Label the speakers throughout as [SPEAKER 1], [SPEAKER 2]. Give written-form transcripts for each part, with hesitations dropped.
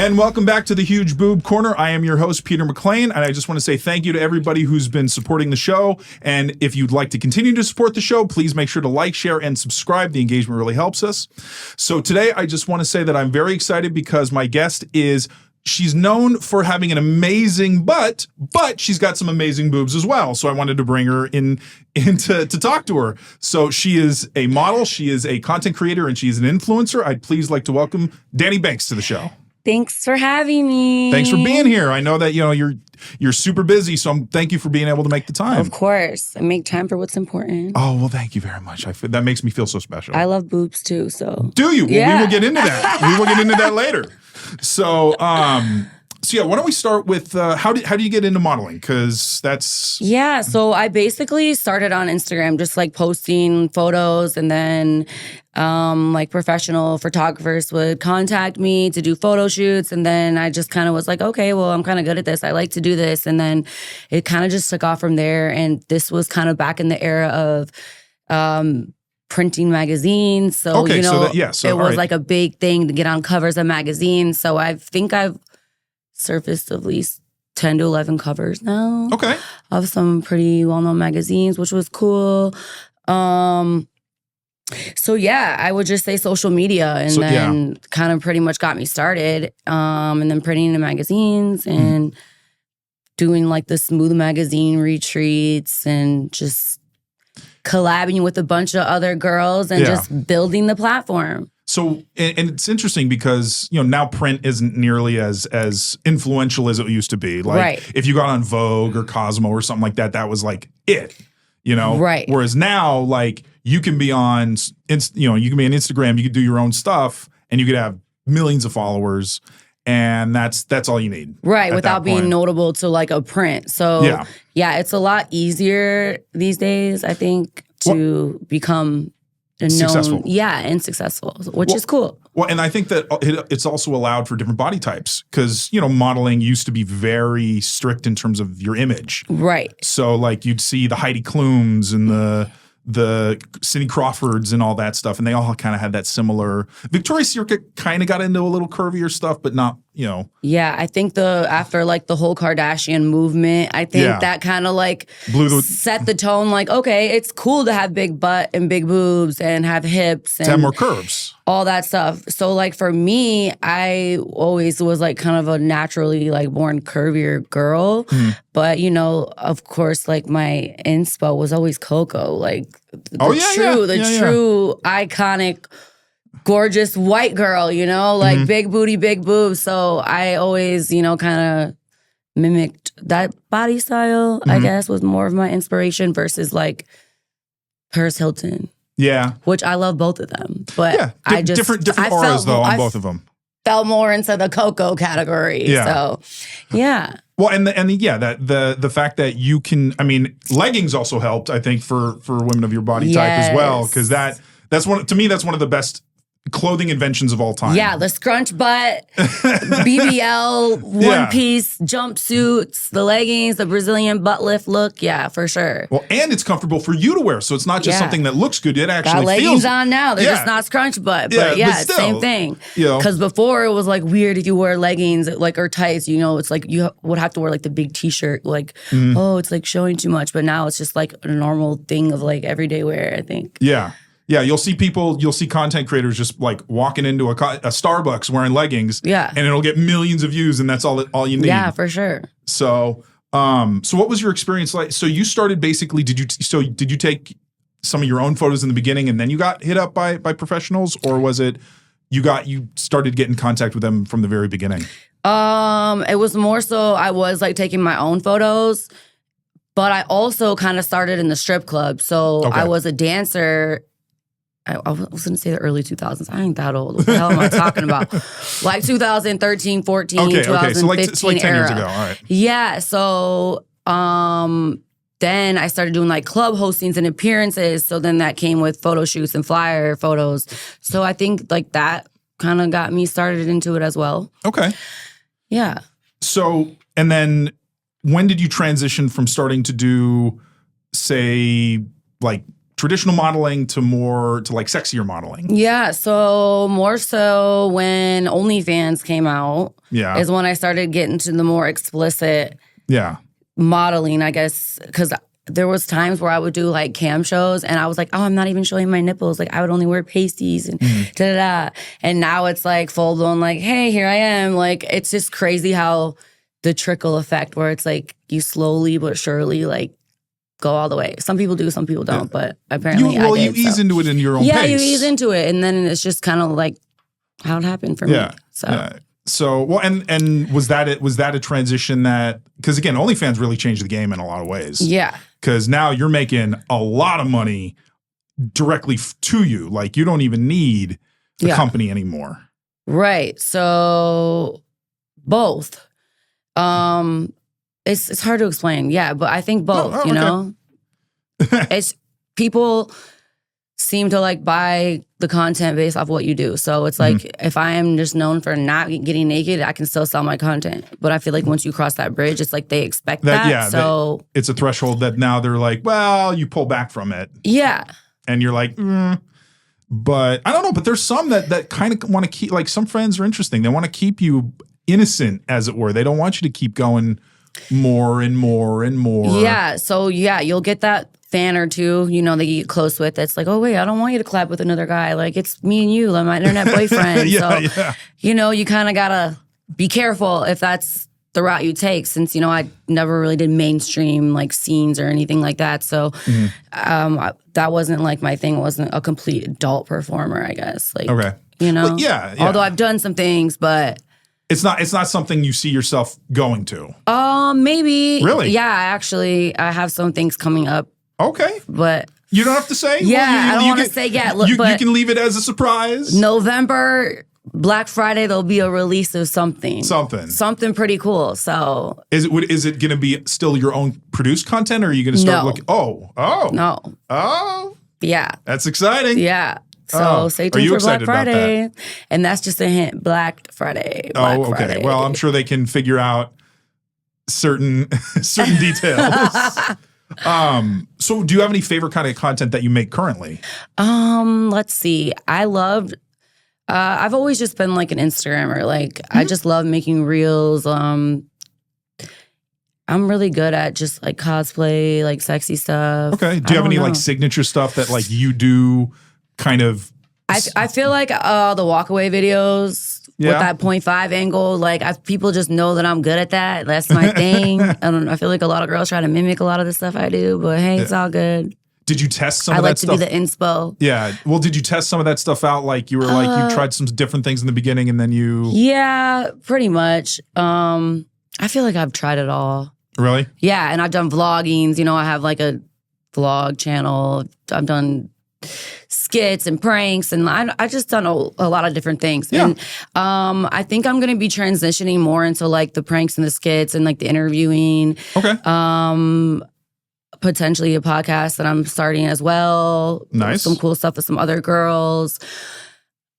[SPEAKER 1] And welcome back to the Huge Boob Corner. I am your host, Peter McLean, and I just want to say thank you to everybody who's been supporting the show. And if you'd like to continue to support the show, please make sure to like, share, and subscribe. The engagement really helps us. So today, I just want to say that I'm very excited because my guest she's known for having an amazing butt, but she's got some amazing boobs as well. So I wanted to bring her in to talk to her. So she is a model, she is a content creator, and she's an influencer. I'd please like to welcome Danii Banks to the show.
[SPEAKER 2] Thanks for having me.
[SPEAKER 1] Thanks for being here. I know that you're super busy, so thank you for being able to make the time.
[SPEAKER 2] Of course. I make time for what's important.
[SPEAKER 1] Oh, well, thank you very much. That makes me feel so special.
[SPEAKER 2] I love boobs too, so.
[SPEAKER 1] Do you? Well,
[SPEAKER 2] yeah.
[SPEAKER 1] We will get into that. We will get into that later. So, yeah, why don't we start with how do you get into modeling? Because that's...
[SPEAKER 2] Yeah, so I basically started on Instagram just like posting photos, and then like professional photographers would contact me to do photo shoots, and then I just kind of was like, okay, well, I'm kind of good at this. I like to do this. And then it kind of just took off from there, and this was kind of back in the era of printing magazines. So,
[SPEAKER 1] okay,
[SPEAKER 2] it was like a big thing to get on covers of magazines. So I think I've surfaced at least 10 to 11 covers now.
[SPEAKER 1] Okay.
[SPEAKER 2] Of some pretty well-known magazines, which was cool. So yeah, I would just say social media, and kind of pretty much got me started. And then printing the magazines and doing like the Smooth magazine retreats and just collabing with a bunch of other girls and just building the platform.
[SPEAKER 1] So, and it's interesting because, now print isn't nearly as influential as it used to be. Like, if you got on Vogue or Cosmo or something like that, that was like it, Right. Whereas now, like, you can be on, you can be on Instagram, you can do your own stuff, and you could have millions of followers, and that's all you need.
[SPEAKER 2] Right, without being notable to like a print. So, yeah, it's a lot easier these days, I think, to become
[SPEAKER 1] successful.
[SPEAKER 2] Yeah, and successful, which is cool.
[SPEAKER 1] Well, and I think that it's also allowed for different body types because, modeling used to be very strict in terms of your image.
[SPEAKER 2] Right.
[SPEAKER 1] So, like, you'd see the Heidi Klums and the Cindy Crawfords and all that stuff, and they all kind of had that similar. Victoria's Secret kind of got into a little curvier stuff, but not,
[SPEAKER 2] Yeah, I think after like the whole Kardashian movement, I think that kind of like set the tone. Like, okay, it's cool to have big butt and big boobs and have hips and
[SPEAKER 1] to have more curves,
[SPEAKER 2] all that stuff. So like for me, I always was like kind of a naturally like born curvier girl, but of course, like my inspo was always Coco, like the true iconic, gorgeous white girl, like big booty, big boobs. So I always, kind of mimicked that body style, I guess, was more of my inspiration versus like Paris Hilton.
[SPEAKER 1] Yeah.
[SPEAKER 2] Which I love both of them. But I just...
[SPEAKER 1] Different auras, though, on both of them.
[SPEAKER 2] Fell more into the Coco category. Yeah. So, yeah.
[SPEAKER 1] Well, the fact that you can, leggings also helped, I think, for women of your body type as well, because that's one of the best clothing inventions of all time.
[SPEAKER 2] Yeah, the scrunch butt, BBL, one-piece jumpsuits, the leggings, the Brazilian butt lift look. Yeah, for sure.
[SPEAKER 1] Well, and it's comfortable for you to wear, so it's not just something that looks good. It actually
[SPEAKER 2] got leggings
[SPEAKER 1] feels
[SPEAKER 2] on now. They're just not scrunch butt, but
[SPEAKER 1] but
[SPEAKER 2] it's
[SPEAKER 1] still,
[SPEAKER 2] same thing. Because before it was like weird if you wear leggings like or tights. It's like you would have to wear like the big T-shirt. Like it's like showing too much. But now it's just like a normal thing of like everyday wear, I think.
[SPEAKER 1] Yeah. Yeah, you'll see content creators just like walking into a Starbucks wearing leggings, and it'll get millions of views, and that's all you need.
[SPEAKER 2] Yeah, for sure.
[SPEAKER 1] So, so what was your experience like? So you started basically. Did you take some of your own photos in the beginning, and then you got hit up by professionals, or was it you started getting contact with them from the very beginning?
[SPEAKER 2] It was more so I was like taking my own photos, but I also kind of started in the strip club. So I was a dancer. I was going to say the early 2000s. I ain't that old. What the hell am I talking about? Like 2013, 14, 2015
[SPEAKER 1] so like 10
[SPEAKER 2] era.
[SPEAKER 1] years ago. All right.
[SPEAKER 2] Yeah. So then I started doing like club hostings and appearances. So then that came with photo shoots and flyer photos. So I think like that kind of got me started into it as well.
[SPEAKER 1] Okay.
[SPEAKER 2] Yeah.
[SPEAKER 1] So, and then when did you transition from starting to do, say, like traditional modeling to more to like sexier modeling?
[SPEAKER 2] Yeah, so more so when OnlyFans came out is when I started getting to the more explicit modeling, I guess, because there was times where I would do like cam shows and I was like, oh, I'm not even showing my nipples. Like I would only wear pasties and da-da-da. And now it's like full blown like, hey, here I am. Like it's just crazy how the trickle effect where it's like you slowly but surely like go all the way. Some people do, some people don't, but apparently I did.
[SPEAKER 1] You ease into it in your own pace.
[SPEAKER 2] Yeah, you ease into it and then it's just kind of like how it happened for me.
[SPEAKER 1] So well, and was that a transition that, because again, OnlyFans really changed the game in a lot of ways.
[SPEAKER 2] Yeah.
[SPEAKER 1] Because now you're making a lot of money directly to you. Like you don't even need the company anymore. Right.
[SPEAKER 2] So both. It's hard to explain. Yeah, but I think both, you know? It's people seem to like buy the content based off what you do. So it's like if I am just known for not getting naked, I can still sell my content. But I feel like once you cross that bridge, it's like they expect that.
[SPEAKER 1] Yeah, so it's a threshold that now they're like, well, you pull back from it.
[SPEAKER 2] Yeah.
[SPEAKER 1] And you're like, but I don't know. But there's some that kind of want to keep, like some friends are interesting. They want to keep you innocent, as it were. They don't want you to keep going more and more and more.
[SPEAKER 2] Yeah. So yeah, you'll get that fan or two, you know, that you get close with. It's like, oh wait, I don't want you to collab with another guy. Like it's me and you, like my internet boyfriend. You know, you kind of gotta be careful if that's the route you take. Since you know, I never really did mainstream like scenes or anything like that. So that wasn't like my thing. It wasn't a complete adult performer, I guess. Like, you know,
[SPEAKER 1] well,
[SPEAKER 2] although I've done some things, but.
[SPEAKER 1] It's not something you see yourself going to.
[SPEAKER 2] Maybe.
[SPEAKER 1] Really?
[SPEAKER 2] Yeah, actually, I have some things coming up.
[SPEAKER 1] Okay.
[SPEAKER 2] But
[SPEAKER 1] you don't have to say?
[SPEAKER 2] Yeah, I don't want to say yet. Look,
[SPEAKER 1] you can leave it as a surprise.
[SPEAKER 2] November, Black Friday, there'll be a release of something. Something pretty cool. So
[SPEAKER 1] is it going to be still your own produced content, or are you going to start looking? Oh.
[SPEAKER 2] Yeah.
[SPEAKER 1] That's exciting.
[SPEAKER 2] Yeah. So stay tuned for Black Friday. And that's just a hint. Black Friday.
[SPEAKER 1] Okay. Well, I'm sure they can figure out certain details. So do you have any favorite kind of content that you make currently?
[SPEAKER 2] Let's see. I've always just been like an Instagrammer. Like I just love making reels. I'm really good at just like cosplay, like sexy stuff.
[SPEAKER 1] Okay. Do you have any like signature stuff that like you do kind of?
[SPEAKER 2] I feel like the walkaway videos with that 0.5 angle, like people just know that I'm good at that. That's my thing. I feel like a lot of girls try to mimic a lot of the stuff I do, but hey, it's all good.
[SPEAKER 1] Did you test some of that stuff?
[SPEAKER 2] I like to be the inspo.
[SPEAKER 1] Yeah. Well, did you test some of that stuff out? Like you were like, you tried some different things in the beginning and then you...
[SPEAKER 2] Yeah, pretty much. I feel like I've tried it all.
[SPEAKER 1] Really?
[SPEAKER 2] Yeah, and I've done vloggings. You know, I have like a vlog channel. I've done skits and pranks, and I just done a lot of different things.
[SPEAKER 1] Yeah.
[SPEAKER 2] And I think I'm going to be transitioning more into like the pranks and the skits and like the interviewing.
[SPEAKER 1] Okay.
[SPEAKER 2] Potentially a podcast that I'm starting as well.
[SPEAKER 1] Nice.
[SPEAKER 2] Some cool stuff with some other girls.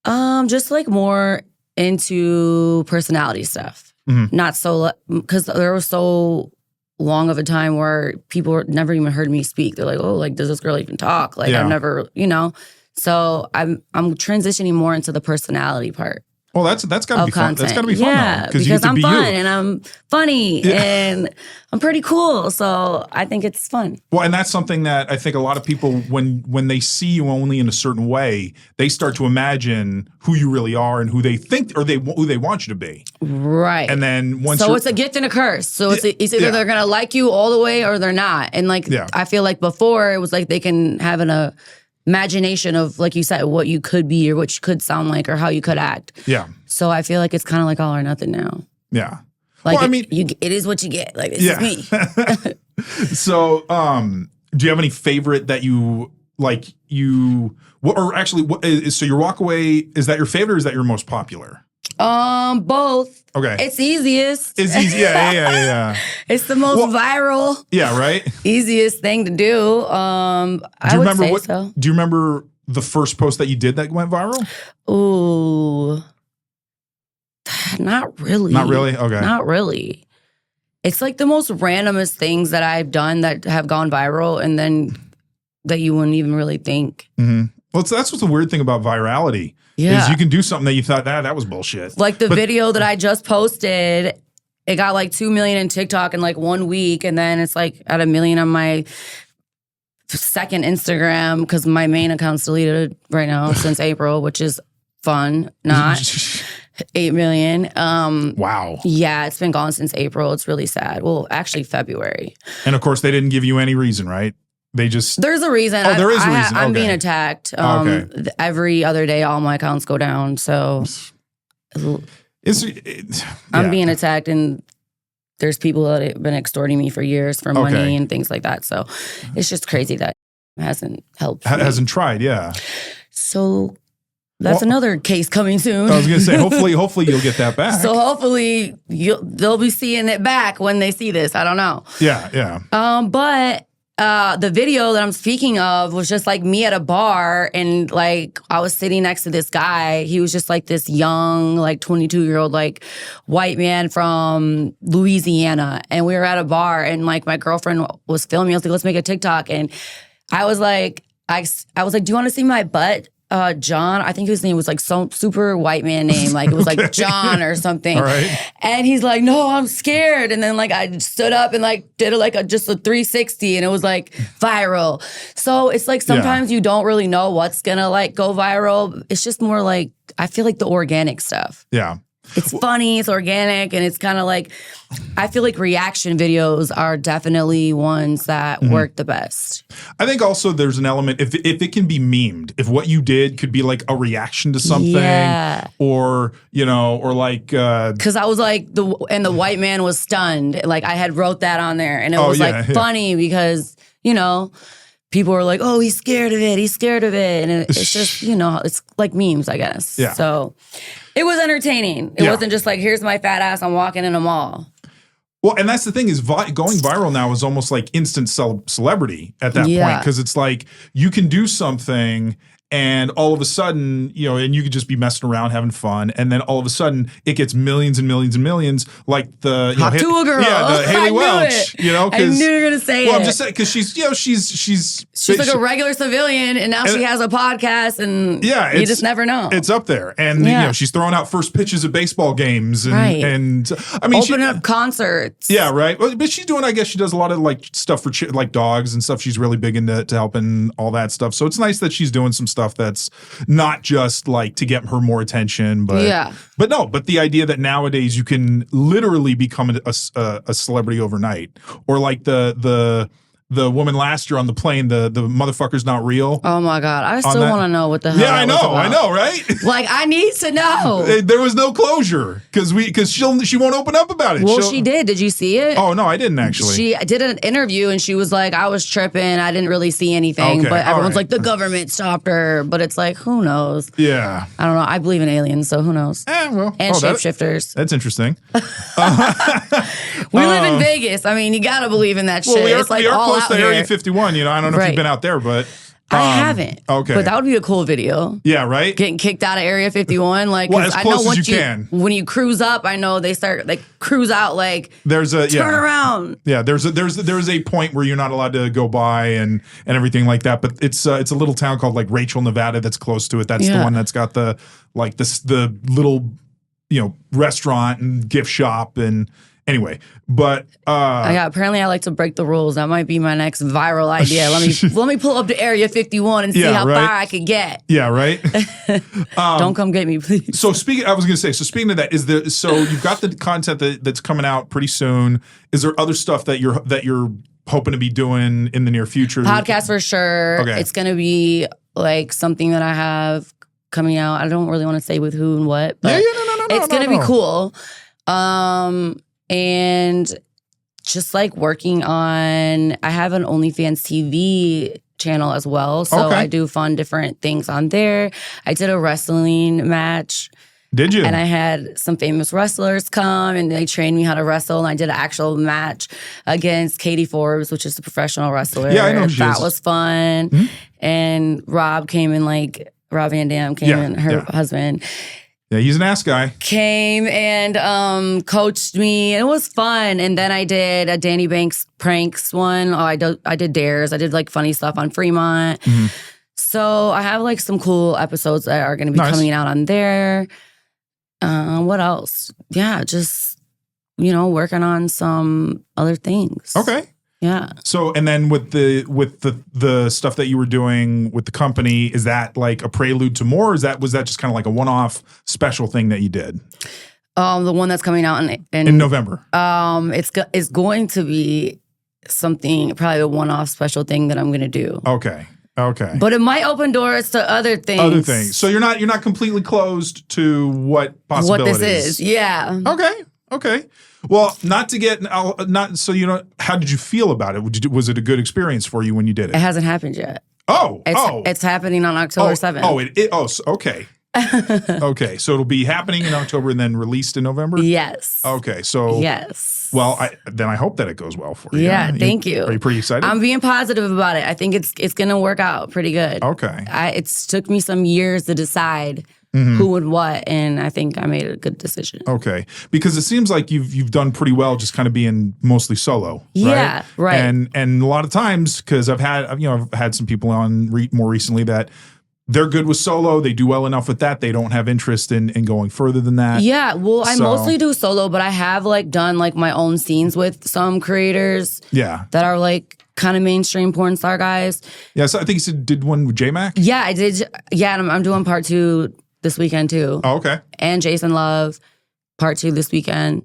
[SPEAKER 2] Just like more into personality stuff. Not so, because there was so long of a time where people never even heard me speak. They're like, oh, like, does this girl even talk? Like, I've never, you know. So I'm transitioning more into the personality part.
[SPEAKER 1] Well, that's got to be fun. That's got to be fun,
[SPEAKER 2] yeah, because I'm fun and I'm funny and I'm pretty cool. So I think it's fun.
[SPEAKER 1] Well, and that's something that I think a lot of people, when they see you only in a certain way, they start to imagine who you really are and who they think or who they want you to be.
[SPEAKER 2] Right.
[SPEAKER 1] And then once
[SPEAKER 2] so it's a gift and a curse. So it's either they're gonna like you all the way or they're not. And like I feel like before it was like they can have an imagination of, like you said, what you could be or what you could sound like or how you could act.
[SPEAKER 1] Yeah.
[SPEAKER 2] So I feel like it's kind of like all or nothing now.
[SPEAKER 1] Yeah.
[SPEAKER 2] Like
[SPEAKER 1] well, I mean,
[SPEAKER 2] it is what you get. Like, this is me.
[SPEAKER 1] So, do you have any favorite that you like? So your walkaway, is that your favorite or is that your most popular?
[SPEAKER 2] Both.
[SPEAKER 1] Okay.
[SPEAKER 2] It's easiest.
[SPEAKER 1] It's easy. Yeah.
[SPEAKER 2] It's the most viral.
[SPEAKER 1] Yeah, right?
[SPEAKER 2] Easiest thing to do. I would say so.
[SPEAKER 1] Do you remember the first post that you did that went viral?
[SPEAKER 2] Ooh. Not really.
[SPEAKER 1] Not really? Okay.
[SPEAKER 2] Not really. It's like the most randomest things that I've done that have gone viral and then that you wouldn't even really think.
[SPEAKER 1] Well, that's what's the weird thing about virality.
[SPEAKER 2] Yeah.
[SPEAKER 1] Is you can do something that you thought, that was bullshit.
[SPEAKER 2] Like the video that I just posted, it got like 2 million in TikTok in like 1 week. And then it's like at 1 million on my second Instagram because my main account's deleted right now since April, which is fun. Not 8 million.
[SPEAKER 1] Wow.
[SPEAKER 2] Yeah, it's been gone since April. It's really sad. Well, actually February.
[SPEAKER 1] And of course, they didn't give you any reason, right? They just...
[SPEAKER 2] There's a reason.
[SPEAKER 1] Oh, there is a reason.
[SPEAKER 2] I'm being attacked. Every other day, all my accounts go down. So I'm being attacked, and there's people that have been extorting me for years for money and things like that. So it's just crazy that it hasn't helped.
[SPEAKER 1] Hasn't tried, yeah.
[SPEAKER 2] So that's another case coming soon.
[SPEAKER 1] I was going to say, hopefully you'll get that back.
[SPEAKER 2] So hopefully they'll be seeing it back when they see this. I don't know.
[SPEAKER 1] Yeah.
[SPEAKER 2] But the video that I'm speaking of was just like me at a bar, and like I was sitting next to this guy. He was just like this young, like 22-year-old, like white man from Louisiana. And we were at a bar, and like my girlfriend was filming. I was like, let's make a TikTok. And I was like, do you want to see my butt? John, I think his name was like some super white man name. Like it was like John or something.
[SPEAKER 1] All right.
[SPEAKER 2] And he's like, no, I'm scared. And then like I stood up and like did just a 360, and it was like viral. So it's like sometimes you don't really know what's gonna like go viral. It's just more like, I feel like the organic stuff.
[SPEAKER 1] Yeah.
[SPEAKER 2] It's funny, it's organic, and it's kind of like, I feel like reaction videos are definitely ones that work the best.
[SPEAKER 1] I think also there's an element, if it can be memed, if what you did could be like a reaction to something, or, or like...
[SPEAKER 2] Because I was like, the white man was stunned. Like I had wrote that on there, and it was funny because, people were like, oh, he's scared of it. And it's just, it's like memes, I guess.
[SPEAKER 1] Yeah.
[SPEAKER 2] So it was entertaining. It wasn't just like, here's my fat ass, I'm walking in a mall.
[SPEAKER 1] Well, and that's the thing is going viral now is almost like instant celebrity at that point. Because it's like you can do something and all of a sudden, and you could just be messing around having fun. And then all of a sudden it gets millions and millions and millions. Like the
[SPEAKER 2] Hot to a girl.
[SPEAKER 1] Yeah, the Haley
[SPEAKER 2] Welch.
[SPEAKER 1] I knew you
[SPEAKER 2] were going to say it.
[SPEAKER 1] Well, I'm just saying, because she's
[SPEAKER 2] like a regular civilian, and now she has a podcast, and you just never know.
[SPEAKER 1] It's up there. And she's throwing out first pitches at baseball games, and I mean,
[SPEAKER 2] open up concerts.
[SPEAKER 1] Yeah, right. But she's doing, I guess she does a lot of like stuff for like dogs and stuff. She's really big into helping all that stuff. So it's nice that she's doing some stuff that's not just like to get her more attention, but the idea that nowadays you can literally become a celebrity overnight, or like the woman last year on the plane, the motherfucker's not real.
[SPEAKER 2] Oh my God. I still want to know what the hell.
[SPEAKER 1] Yeah, I know, right?
[SPEAKER 2] Like, I need to know.
[SPEAKER 1] There was no closure because she won't open up about it.
[SPEAKER 2] Well, she did. Did you see it?
[SPEAKER 1] Oh, no, I didn't actually.
[SPEAKER 2] She did an interview, and she was like, I was tripping. I didn't really see anything.
[SPEAKER 1] Okay,
[SPEAKER 2] but everyone's like, the government stopped her. But it's like, who knows?
[SPEAKER 1] Yeah.
[SPEAKER 2] I don't know. I believe in aliens, so who knows?
[SPEAKER 1] Well,
[SPEAKER 2] and shapeshifters.
[SPEAKER 1] That's interesting.
[SPEAKER 2] We live in Vegas. I mean, you got to believe in that shit.
[SPEAKER 1] We are
[SPEAKER 2] all
[SPEAKER 1] close to Area 51. I don't know if you've been out there, but...
[SPEAKER 2] I haven't.
[SPEAKER 1] Okay.
[SPEAKER 2] But that would be a cool video.
[SPEAKER 1] Yeah, right?
[SPEAKER 2] Getting kicked out of Area 51. Like,
[SPEAKER 1] as close as you can.
[SPEAKER 2] When you cruise up, I know they start, like, cruise out, like, turn around.
[SPEAKER 1] Yeah, there's a point where you're not allowed to go by and everything like that. But it's a little town called, like, Rachel, Nevada that's close to it. That's the one that's got the little, restaurant and gift shop and... Anyway, but
[SPEAKER 2] apparently I like to break the rules. That might be my next viral idea. Let me pull up to Area 51 and see how far I could get.
[SPEAKER 1] Yeah, right.
[SPEAKER 2] Don't come get me, please.
[SPEAKER 1] So speaking of that, so you've got the content that's coming out pretty soon. Is there other stuff that you're hoping to be doing in the near future?
[SPEAKER 2] Podcast for sure. Okay. It's gonna be like something that I have coming out. I don't really want to say with who and what, but it's gonna be cool. And just like working on, I have an OnlyFans TV channel as well. So I do fun different things on there. I did a wrestling match.
[SPEAKER 1] Did you?
[SPEAKER 2] And I had some famous wrestlers come, and they trained me how to wrestle. And I did an actual match against Katie Forbes, which is a professional wrestler.
[SPEAKER 1] Yeah, I know she
[SPEAKER 2] That was fun. Mm-hmm. And Rob Van Dam came in, her husband.
[SPEAKER 1] Yeah, he's an ass guy.
[SPEAKER 2] Came and coached me. It was fun. And then I did a Danii Banks pranks one. I did dares. I did like funny stuff on Fremont. So I have like some cool episodes that are going to be coming out on there. What else? Yeah, just, working on some other things.
[SPEAKER 1] Okay.
[SPEAKER 2] Yeah.
[SPEAKER 1] So, and then with the stuff that you were doing with the company, is that like a prelude to more? Or was that just kind of like a one-off special thing that you did?
[SPEAKER 2] The one that's coming out
[SPEAKER 1] in November.
[SPEAKER 2] It's going to be something, probably a one-off special thing that I'm going to do.
[SPEAKER 1] Okay.
[SPEAKER 2] But it might open doors to other things.
[SPEAKER 1] So you're not completely closed to what possibilities.
[SPEAKER 2] What this is. Yeah.
[SPEAKER 1] Okay. Well, how did you feel about it? Was it a good experience for you when you did it?
[SPEAKER 2] It hasn't happened yet. It's happening on October 7th.
[SPEAKER 1] Okay. Okay, so it'll be happening in October and then released in November?
[SPEAKER 2] Yes.
[SPEAKER 1] Okay, so
[SPEAKER 2] yes.
[SPEAKER 1] Well, I hope that it goes well for you.
[SPEAKER 2] Yeah, thank you.
[SPEAKER 1] Are you pretty excited?
[SPEAKER 2] I'm being positive about it. I think it's going to work out pretty good.
[SPEAKER 1] Okay.
[SPEAKER 2] It took me some years to decide who would what, and I think I made a good decision.
[SPEAKER 1] Okay, because it seems like you've done pretty well just kind of being mostly solo.
[SPEAKER 2] Yeah, right.
[SPEAKER 1] And a lot of times, because I've had some people on more recently that they're good with solo. They do well enough with that. They don't have interest in going further than that.
[SPEAKER 2] Yeah, well, I mostly do solo, but I have done my own scenes with some creators.
[SPEAKER 1] Yeah,
[SPEAKER 2] that are kind of mainstream porn star guys.
[SPEAKER 1] Yeah, so I think you did one with J-Mac.
[SPEAKER 2] Yeah, I did. Yeah, and I'm doing part 2 this weekend too.
[SPEAKER 1] Oh, okay.
[SPEAKER 2] And Jason Love, part 2 this weekend.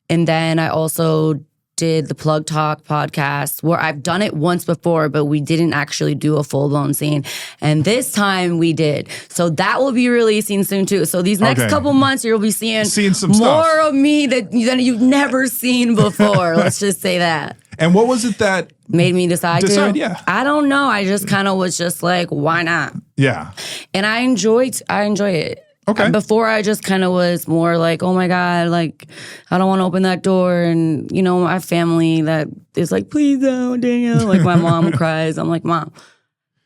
[SPEAKER 2] And then I also did the Plug Talk podcast where I've done it once before, but we didn't actually do a full-blown scene. And this time we did. So that will be releasing soon too. So these next couple months you'll be seeing
[SPEAKER 1] some
[SPEAKER 2] more
[SPEAKER 1] stuff
[SPEAKER 2] of me that you've never seen before. Let's just say that.
[SPEAKER 1] And what was it that
[SPEAKER 2] made me decide to?
[SPEAKER 1] Yeah.
[SPEAKER 2] I don't know. I just kind of was just like, why not?
[SPEAKER 1] Yeah.
[SPEAKER 2] And I enjoy it.
[SPEAKER 1] Okay.
[SPEAKER 2] Before I just kind of was more like, oh my God, I don't want to open that door. And, my family that is like, please don't, Danielle. My mom cries. I'm like, Mom,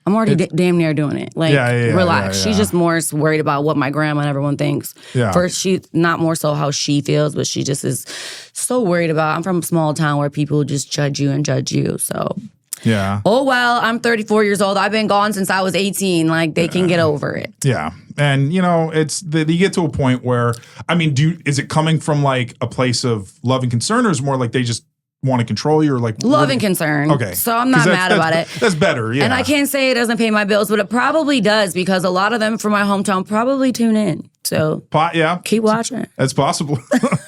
[SPEAKER 2] I'm already damn near doing it. Relax.
[SPEAKER 1] Yeah.
[SPEAKER 2] She's just more worried about what my grandma and everyone thinks.
[SPEAKER 1] Yeah.
[SPEAKER 2] First, she's not more so how she feels, but she just is so worried about. I'm from a small town where people just judge you. So.
[SPEAKER 1] Yeah.
[SPEAKER 2] Oh, well, I'm 34 years old. I've been gone since I was 18. They can get over it.
[SPEAKER 1] Yeah. And, it's that you get to a point where, is it coming from a place of love and concern, or is it more like they just want to control you, or
[SPEAKER 2] love and concern?
[SPEAKER 1] Okay.
[SPEAKER 2] So I'm not mad about it.
[SPEAKER 1] That's better. Yeah.
[SPEAKER 2] And I can't say it doesn't pay my bills, but it probably does, because a lot of them from my hometown probably tune in. So keep watching.
[SPEAKER 1] That's possible.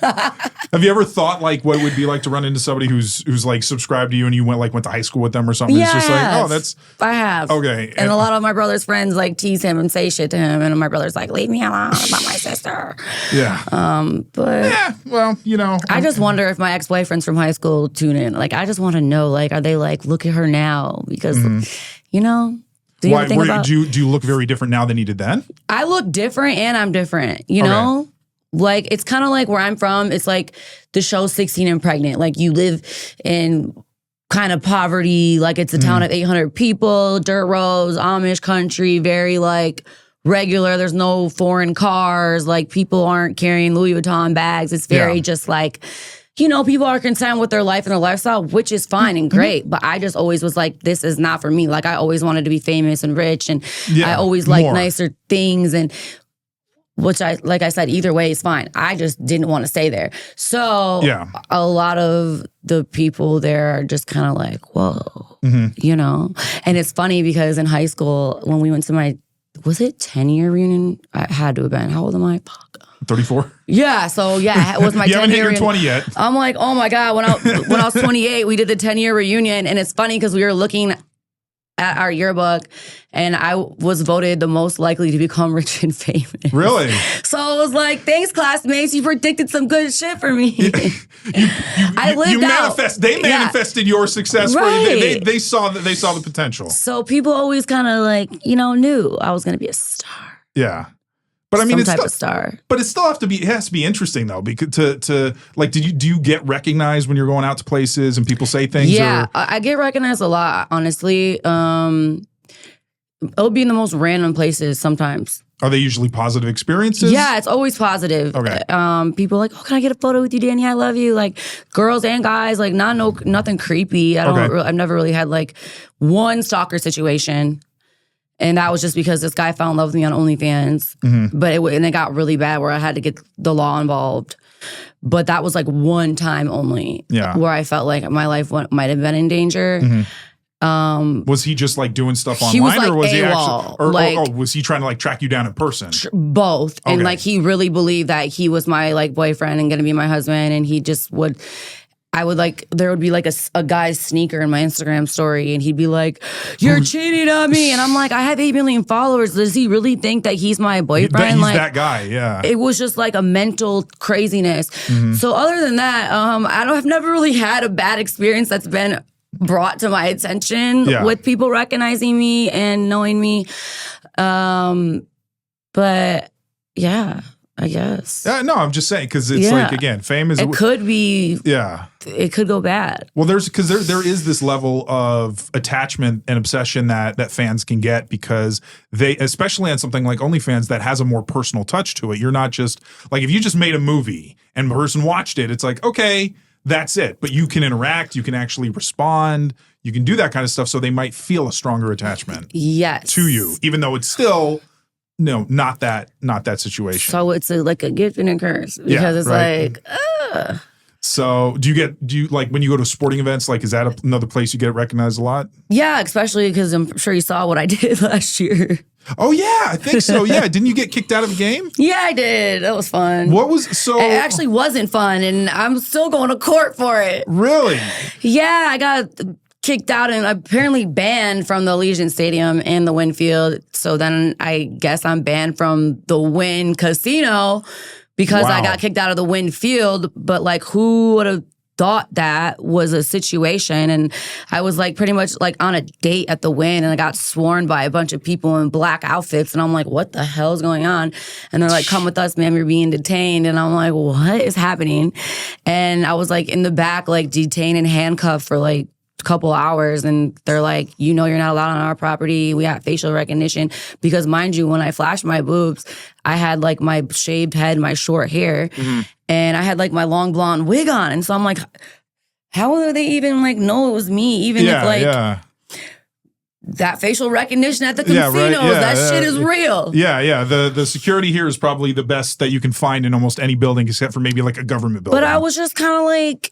[SPEAKER 1] Have you ever thought what it would be like to run into somebody who's subscribed to you and you went to high school with them or something?
[SPEAKER 2] Yeah,
[SPEAKER 1] it's just
[SPEAKER 2] I have.
[SPEAKER 1] Okay.
[SPEAKER 2] And a lot of my brother's friends tease him and say shit to him, and my brother's like, leave me alone about my sister.
[SPEAKER 1] Yeah.
[SPEAKER 2] But
[SPEAKER 1] yeah, well,
[SPEAKER 2] I just wonder if my ex-boyfriends from high school tune in. I just want to know, are they look at her now? Because, do you ever think about...
[SPEAKER 1] do you look very different now than you did then?
[SPEAKER 2] I look different, and I'm different, know? It's kind of where I'm from. It's the show 16 and Pregnant. You live in kind of poverty. It's a town of 800 people, dirt roads, Amish country, very regular. There's no foreign cars. People aren't carrying Louis Vuitton bags. It's very just people are concerned with their life and their lifestyle, which is fine and great. But I just always was this is not for me. I always wanted to be famous and rich, and I always liked nicer things, and which I said, either way is fine. I just didn't want to stay there. So a lot of the people there are just kind of whoa, And it's funny because in high school, when we went to was it 10-year reunion? I had to have been. How old am I? Fuck.
[SPEAKER 1] 34?
[SPEAKER 2] Yeah, so it was my 10-year reunion.
[SPEAKER 1] You haven't hit your 20 yet.
[SPEAKER 2] I'm like, oh my God, when I was 28, we did the 10-year reunion, and it's funny because we were looking at our yearbook, and I was voted the most likely to become rich and famous.
[SPEAKER 1] Really?
[SPEAKER 2] So I was like, thanks, classmates. You predicted some good shit for me. I lived out.
[SPEAKER 1] They manifested your success for you. They saw the potential.
[SPEAKER 2] So people always kind of knew I was going to be a star.
[SPEAKER 1] Yeah. But
[SPEAKER 2] some type of star.
[SPEAKER 1] But it has to be interesting though, because do you get recognized when you're going out to places and people say things?
[SPEAKER 2] Yeah, I get recognized a lot, honestly. it'll be in the most random places sometimes.
[SPEAKER 1] Are they usually positive experiences?
[SPEAKER 2] Yeah, it's always positive.
[SPEAKER 1] Okay.
[SPEAKER 2] People are like, oh, can I get a photo with you, Danii? I love you. Like girls and guys, like nothing creepy. I've never really had like one stalker situation. And that was just because this guy fell in love with me on OnlyFans. But it got really bad where I had to get the law involved. But that was like one time only where I felt like my life might have been in danger.
[SPEAKER 1] Was he just like doing stuff online,
[SPEAKER 2] he was, like,
[SPEAKER 1] or was he
[SPEAKER 2] AWOL,
[SPEAKER 1] actually, or
[SPEAKER 2] like,
[SPEAKER 1] was he trying to like track you down in person?
[SPEAKER 2] Both. And
[SPEAKER 1] Okay.
[SPEAKER 2] like he really believed that he was my like boyfriend and gonna be my husband, and he just would. There would be like a guy's sneaker in my Instagram story, and he'd be like, "You're cheating on me," and I'm like, "I have 8 million followers. Does he really think that he's my boyfriend?"
[SPEAKER 1] He's
[SPEAKER 2] like,
[SPEAKER 1] that guy. Yeah.
[SPEAKER 2] It was just like a mental craziness. So other than that, I've never really had a bad experience that's been brought to my attention with people recognizing me and knowing me. But yeah, I guess.
[SPEAKER 1] No, I'm just saying because it's like, again, fame is.
[SPEAKER 2] It could be.
[SPEAKER 1] Yeah.
[SPEAKER 2] It could go bad.
[SPEAKER 1] Well, there is this level of attachment and obsession that fans can get because they, especially on something like OnlyFans that has a more personal touch to it. You're not just like, if you just made a movie and the person watched it, it's like, okay, that's it. But you can interact, you can actually respond, you can do that kind of stuff. So they might feel a stronger attachment to you, even though it's still not that situation.
[SPEAKER 2] So it's like a gift and a curse because it's like, ugh.
[SPEAKER 1] So do you like when you go to sporting events, like is that another place you get recognized a lot? Yeah,
[SPEAKER 2] especially because I'm sure you saw what I did last year.
[SPEAKER 1] Oh yeah, I think so. Yeah, didn't you get kicked out of a game?
[SPEAKER 2] Yeah, I did. That was fun.
[SPEAKER 1] What was so?
[SPEAKER 2] It actually wasn't fun, and I'm still going to court for it.
[SPEAKER 1] Really?
[SPEAKER 2] Yeah, I got kicked out and apparently banned from the Allegiant Stadium and the Wynn Field. So then I guess I'm banned from the Wynn Casino because I got kicked out of the Wynn Field. But like, who would have thought that was a situation? And I was like pretty much like on a date at the Wynn, and I got sworn by a bunch of people in black outfits, and I'm like, what the hell is going on? And they're like, come with us, ma'am, you're being detained. And I'm like, what is happening? And I was like in the back, like detained and handcuffed for like couple hours, and they're like, you're not allowed on our property. We got facial recognition. Because mind you, when I flashed my boobs, I had like my shaved head, my short hair, and I had like my long blonde wig on. And so I'm like, how would they even like know it was me? Even if like that facial recognition at the casinos, that shit is real.
[SPEAKER 1] Yeah. The security here is probably the best that you can find in almost any building except for maybe like a government building.
[SPEAKER 2] But I was just kind of like,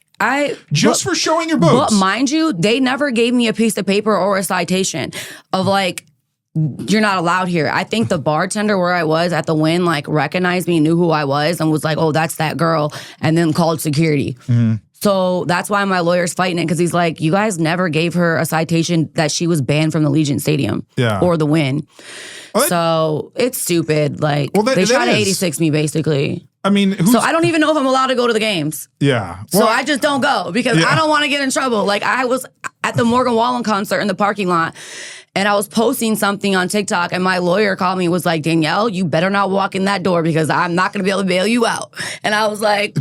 [SPEAKER 1] for showing your boobs.
[SPEAKER 2] But mind you, they never gave me a piece of paper or a citation of like, you're not allowed here. I think the bartender where I was at the Wynn like recognized me, knew who I was, and was like, oh, that's that girl, and then called security. So that's why my lawyer's fighting it, because he's like, you guys never gave her a citation that she was banned from the Allegiant Stadium or the Wynn. So it's stupid. Like, they try to 86 me, basically.
[SPEAKER 1] I mean,
[SPEAKER 2] so I don't even know if I'm allowed to go to the games.
[SPEAKER 1] Yeah.
[SPEAKER 2] Well, so I just don't go because I don't want to get in trouble. Like, I was at the Morgan Wallen concert in the parking lot, and I was posting something on TikTok, and my lawyer called me and was like, Danielle, you better not walk in that door because I'm not going to be able to bail you out. And I was like,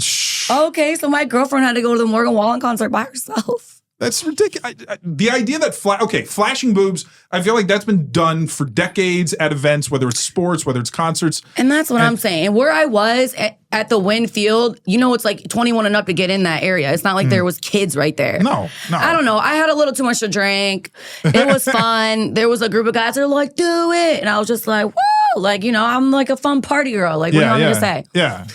[SPEAKER 2] okay. So my girlfriend had to go to the Morgan Wallen concert by herself.
[SPEAKER 1] That's ridiculous. The idea that flashing boobs, I feel like that's been done for decades at events, whether it's sports, whether it's concerts.
[SPEAKER 2] And that's what I'm saying. And where I was at the Wynn Field, it's like 21 and up to get in that area. It's not like there was kids right there.
[SPEAKER 1] No.
[SPEAKER 2] I don't know. I had a little too much to drink. It was fun. There was a group of guys that were like, do it. And I was just like, woo! Like, I'm like a fun party girl. Like, what do you want me to say?
[SPEAKER 1] Yeah.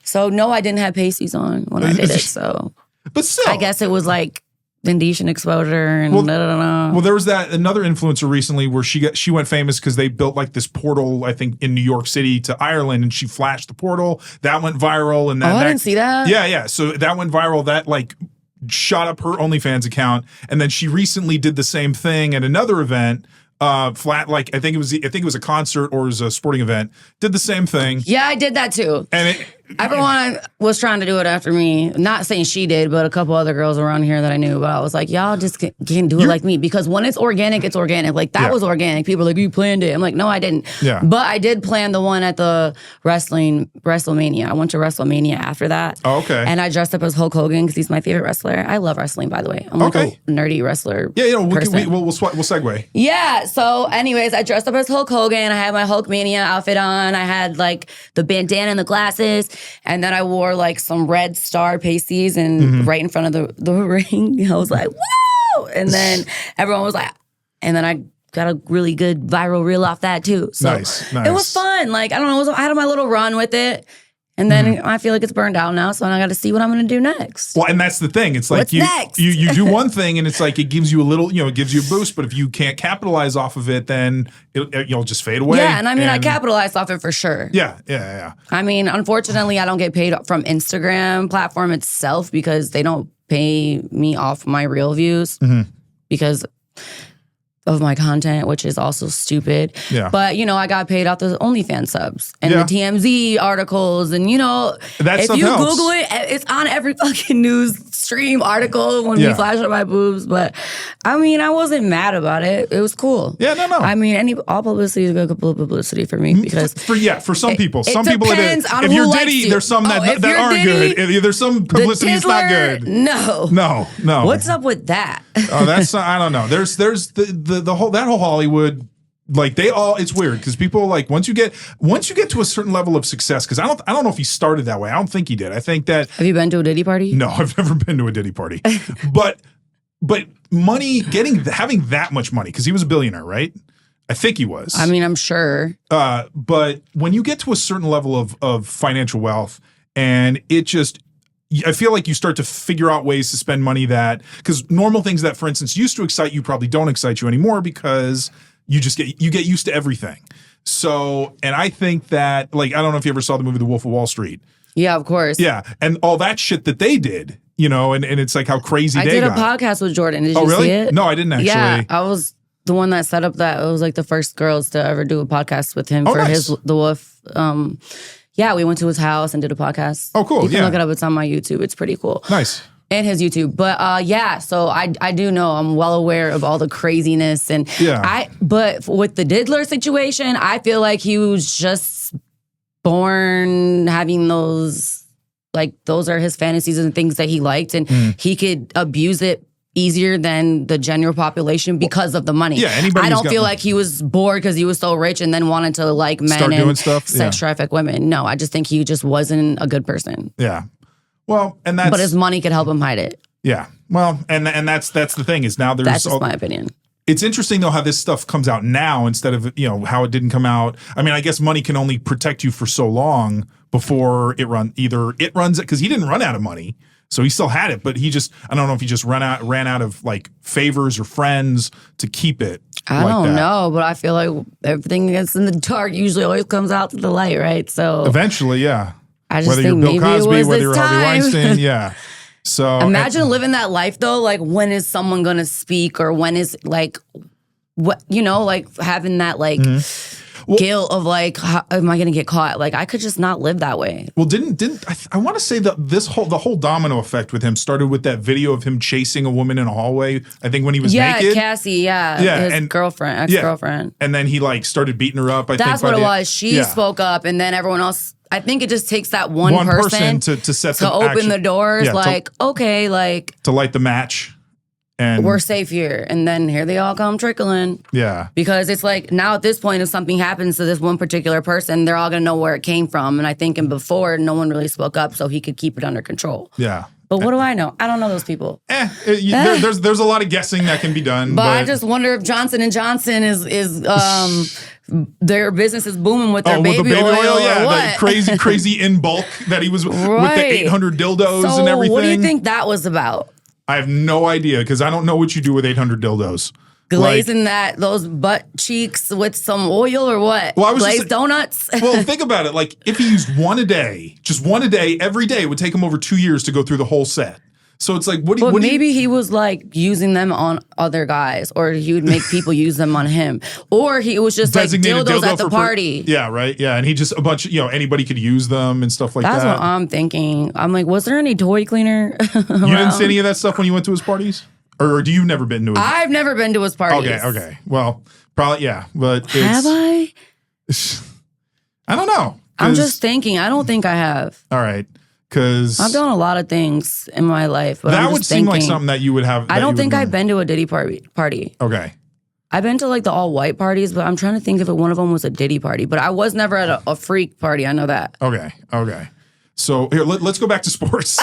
[SPEAKER 2] So, no, I didn't have pasties on when I did it. So,
[SPEAKER 1] but still,
[SPEAKER 2] I guess it was like indecent exposure and
[SPEAKER 1] Well, there was another influencer recently where she went famous because they built like this portal, I think, in New York City to Ireland, and she flashed the portal. That went viral, and
[SPEAKER 2] I didn't see that.
[SPEAKER 1] Yeah. So that went viral. That like shot up her OnlyFans account, and then she recently did the same thing at another event. I think it was a concert or it was a sporting event. Did the same thing.
[SPEAKER 2] Yeah, I did that too.
[SPEAKER 1] And
[SPEAKER 2] Everyone was trying to do it after me. Not saying she did, but a couple other girls around here that I knew. But I was like, y'all just can't do it like me. Because when it's organic, it's organic. Like, that was organic. People are like, you planned it. I'm like, no, I didn't.
[SPEAKER 1] Yeah.
[SPEAKER 2] But I did plan the one at the WrestleMania. I went to WrestleMania after that.
[SPEAKER 1] Oh, okay.
[SPEAKER 2] And I dressed up as Hulk Hogan because he's my favorite wrestler. I love wrestling, by the way. I'm like a nerdy wrestler.
[SPEAKER 1] Yeah, we'll
[SPEAKER 2] person.
[SPEAKER 1] segue.
[SPEAKER 2] Yeah. So, anyways, I dressed up as Hulk Hogan. I had my Hulkmania outfit on. I had like the bandana and the glasses. And then I wore like some red star pasties and right in front of the ring. I was like, woo! And then everyone was like, and then I got a really good viral reel off that too. So
[SPEAKER 1] nice.
[SPEAKER 2] It was fun. Like, I don't know, I had my little run with it. And then I feel like it's burned out now, so I got to see what I'm going to do next.
[SPEAKER 1] Well, and that's the thing. It's like you do one thing, and it's like it gives you a little, it gives you a boost. But if you can't capitalize off of it, then you'll just fade away.
[SPEAKER 2] Yeah, and I mean, I capitalized off it for sure.
[SPEAKER 1] Yeah. I
[SPEAKER 2] mean, unfortunately, I don't get paid from Instagram platform itself because they don't pay me off my real views because of my content, which is also stupid.
[SPEAKER 1] Yeah.
[SPEAKER 2] But, I got paid off the OnlyFans subs and the TMZ articles. And,
[SPEAKER 1] that
[SPEAKER 2] if you Google it, it's on every fucking news stream article when we flash up my boobs. But, I mean, I wasn't mad about it. It was cool.
[SPEAKER 1] Yeah, no.
[SPEAKER 2] I mean, all publicity is good publicity for me because...
[SPEAKER 1] For some people. Some people it is.
[SPEAKER 2] On
[SPEAKER 1] if
[SPEAKER 2] who
[SPEAKER 1] you're
[SPEAKER 2] likes
[SPEAKER 1] Diddy,
[SPEAKER 2] you.
[SPEAKER 1] there's some that aren't good. If there's some publicity that's not good.
[SPEAKER 2] No. What's up with that?
[SPEAKER 1] Oh, that's I don't know. There's the whole Hollywood, like it's weird because people like once you get to a certain level of success, because I don't know if he started that way. I don't think he did. I think that.
[SPEAKER 2] Have you been to a Diddy party?
[SPEAKER 1] No, I've never been to a Diddy party. but money, having that much money, because he was a billionaire, right? I think he was.
[SPEAKER 2] I mean, I'm sure.
[SPEAKER 1] But when you get to a certain level of financial wealth, and I feel like you start to figure out ways to spend money because normal things that, for instance, used to excite you probably don't excite you anymore because you get used to everything. So, and I think that, like, I don't know if you ever saw the movie The Wolf of Wall Street.
[SPEAKER 2] Yeah, of course.
[SPEAKER 1] Yeah, and all that shit that they did, and it's like how crazy they got.
[SPEAKER 2] I did a podcast with Jordan. Did you
[SPEAKER 1] really?
[SPEAKER 2] see it?
[SPEAKER 1] No, I didn't actually.
[SPEAKER 2] Yeah, I was the one that set up that. It was like the first girls to ever do a podcast with him for
[SPEAKER 1] nice.
[SPEAKER 2] The Wolf. Yeah, we went to his house and did a podcast.
[SPEAKER 1] Oh, cool.
[SPEAKER 2] You can look it up. It's on my YouTube. It's pretty cool.
[SPEAKER 1] Nice.
[SPEAKER 2] And his YouTube. But so I do know. I'm well aware of all the craziness. And but with the Diddler situation, I feel like he was just born having those, like, those are his fantasies and things that he liked. And he could abuse it easier than the general population because of the money.
[SPEAKER 1] Yeah, anybody.
[SPEAKER 2] I don't feel like he was bored because he was so rich and then wanted to like men
[SPEAKER 1] start
[SPEAKER 2] and
[SPEAKER 1] doing stuff.
[SPEAKER 2] sex traffic women. No, I just think he just wasn't a good person.
[SPEAKER 1] Yeah. Well, and that's.
[SPEAKER 2] But his money could help him hide it.
[SPEAKER 1] Yeah. Well, and that's the thing is now there's.
[SPEAKER 2] That's just my opinion.
[SPEAKER 1] It's interesting though how this stuff comes out now instead of how it didn't come out. I mean, I guess money can only protect you for so long before it runs it because he didn't run out of money. So he still had it, but I don't know if he just ran out of like favors or friends to keep it.
[SPEAKER 2] I don't know, but I feel like everything that's in the dark usually always comes out to the light, right? So
[SPEAKER 1] eventually, yeah.
[SPEAKER 2] I just
[SPEAKER 1] whether
[SPEAKER 2] think
[SPEAKER 1] you're Bill
[SPEAKER 2] maybe
[SPEAKER 1] Cosby,
[SPEAKER 2] it was
[SPEAKER 1] whether you're
[SPEAKER 2] this
[SPEAKER 1] Harvey
[SPEAKER 2] time.
[SPEAKER 1] Weinstein, yeah. So
[SPEAKER 2] imagine living that life though. Like, when is someone gonna speak, or when is like what like having that like. Guilt of like, how am I going to get caught? Like, I could just not live that way.
[SPEAKER 1] Well, I want to say that the whole domino effect with him started with that video of him chasing a woman in a hallway. I think when he was naked.
[SPEAKER 2] Cassie, his ex-girlfriend.
[SPEAKER 1] And then he like started beating her up.
[SPEAKER 2] That's what it was. She spoke up, and then everyone else. I think it just takes that one person
[SPEAKER 1] to set
[SPEAKER 2] to open the doors.
[SPEAKER 1] To light the match. And
[SPEAKER 2] we're safe here. And then here they all come trickling.
[SPEAKER 1] Yeah. Because
[SPEAKER 2] it's like now at this point, if something happens to this one particular person, they're all going to know where it came from. And I think before, no one really spoke up so he could keep it under control.
[SPEAKER 1] Yeah.
[SPEAKER 2] But what do I know? I don't know those people.
[SPEAKER 1] There's a lot of guessing that can be done.
[SPEAKER 2] But I just wonder if Johnson & Johnson is their business is booming with their baby oil.
[SPEAKER 1] Yeah,
[SPEAKER 2] or what?
[SPEAKER 1] crazy in bulk that he was with the 800 dildos and everything.
[SPEAKER 2] What do you think that was about?
[SPEAKER 1] I have no idea because I don't know what you do with 800 dildos.
[SPEAKER 2] Glazing those butt cheeks with some oil or what? Well, glazed donuts?
[SPEAKER 1] Well, think about it. Like, if he used one a day, just one a day, every day, it would take him over 2 years to go through the whole set. So it's like, what do
[SPEAKER 2] But
[SPEAKER 1] you...
[SPEAKER 2] maybe he was like using them on other guys, or he would make people use them on him, or he was just like
[SPEAKER 1] Designated
[SPEAKER 2] dildos
[SPEAKER 1] dildo
[SPEAKER 2] at the
[SPEAKER 1] for
[SPEAKER 2] party.
[SPEAKER 1] Yeah, right. Yeah, and he just a bunch of, anybody could use them and stuff like
[SPEAKER 2] That's
[SPEAKER 1] that.
[SPEAKER 2] what I'm thinking. I'm like, was there any toy cleaner?
[SPEAKER 1] You didn't see any of that stuff when you went to his parties? Or do you never been to his...
[SPEAKER 2] I've never been to his parties.
[SPEAKER 1] Okay. Well, probably, yeah. But it's...
[SPEAKER 2] Have I?
[SPEAKER 1] I don't know.
[SPEAKER 2] I'm just thinking. I don't think I have.
[SPEAKER 1] All right. Because...
[SPEAKER 2] I've done a lot of things in my life, but
[SPEAKER 1] that
[SPEAKER 2] I'm
[SPEAKER 1] would
[SPEAKER 2] just
[SPEAKER 1] seem like
[SPEAKER 2] thinking,
[SPEAKER 1] something that you would have...
[SPEAKER 2] I don't think I've been to a Diddy party.
[SPEAKER 1] Okay.
[SPEAKER 2] I've been to like the all white parties, but I'm trying to think if one of them was a Diddy party. But I was never at a freak party. I know that.
[SPEAKER 1] Okay. So here, let's go back to sports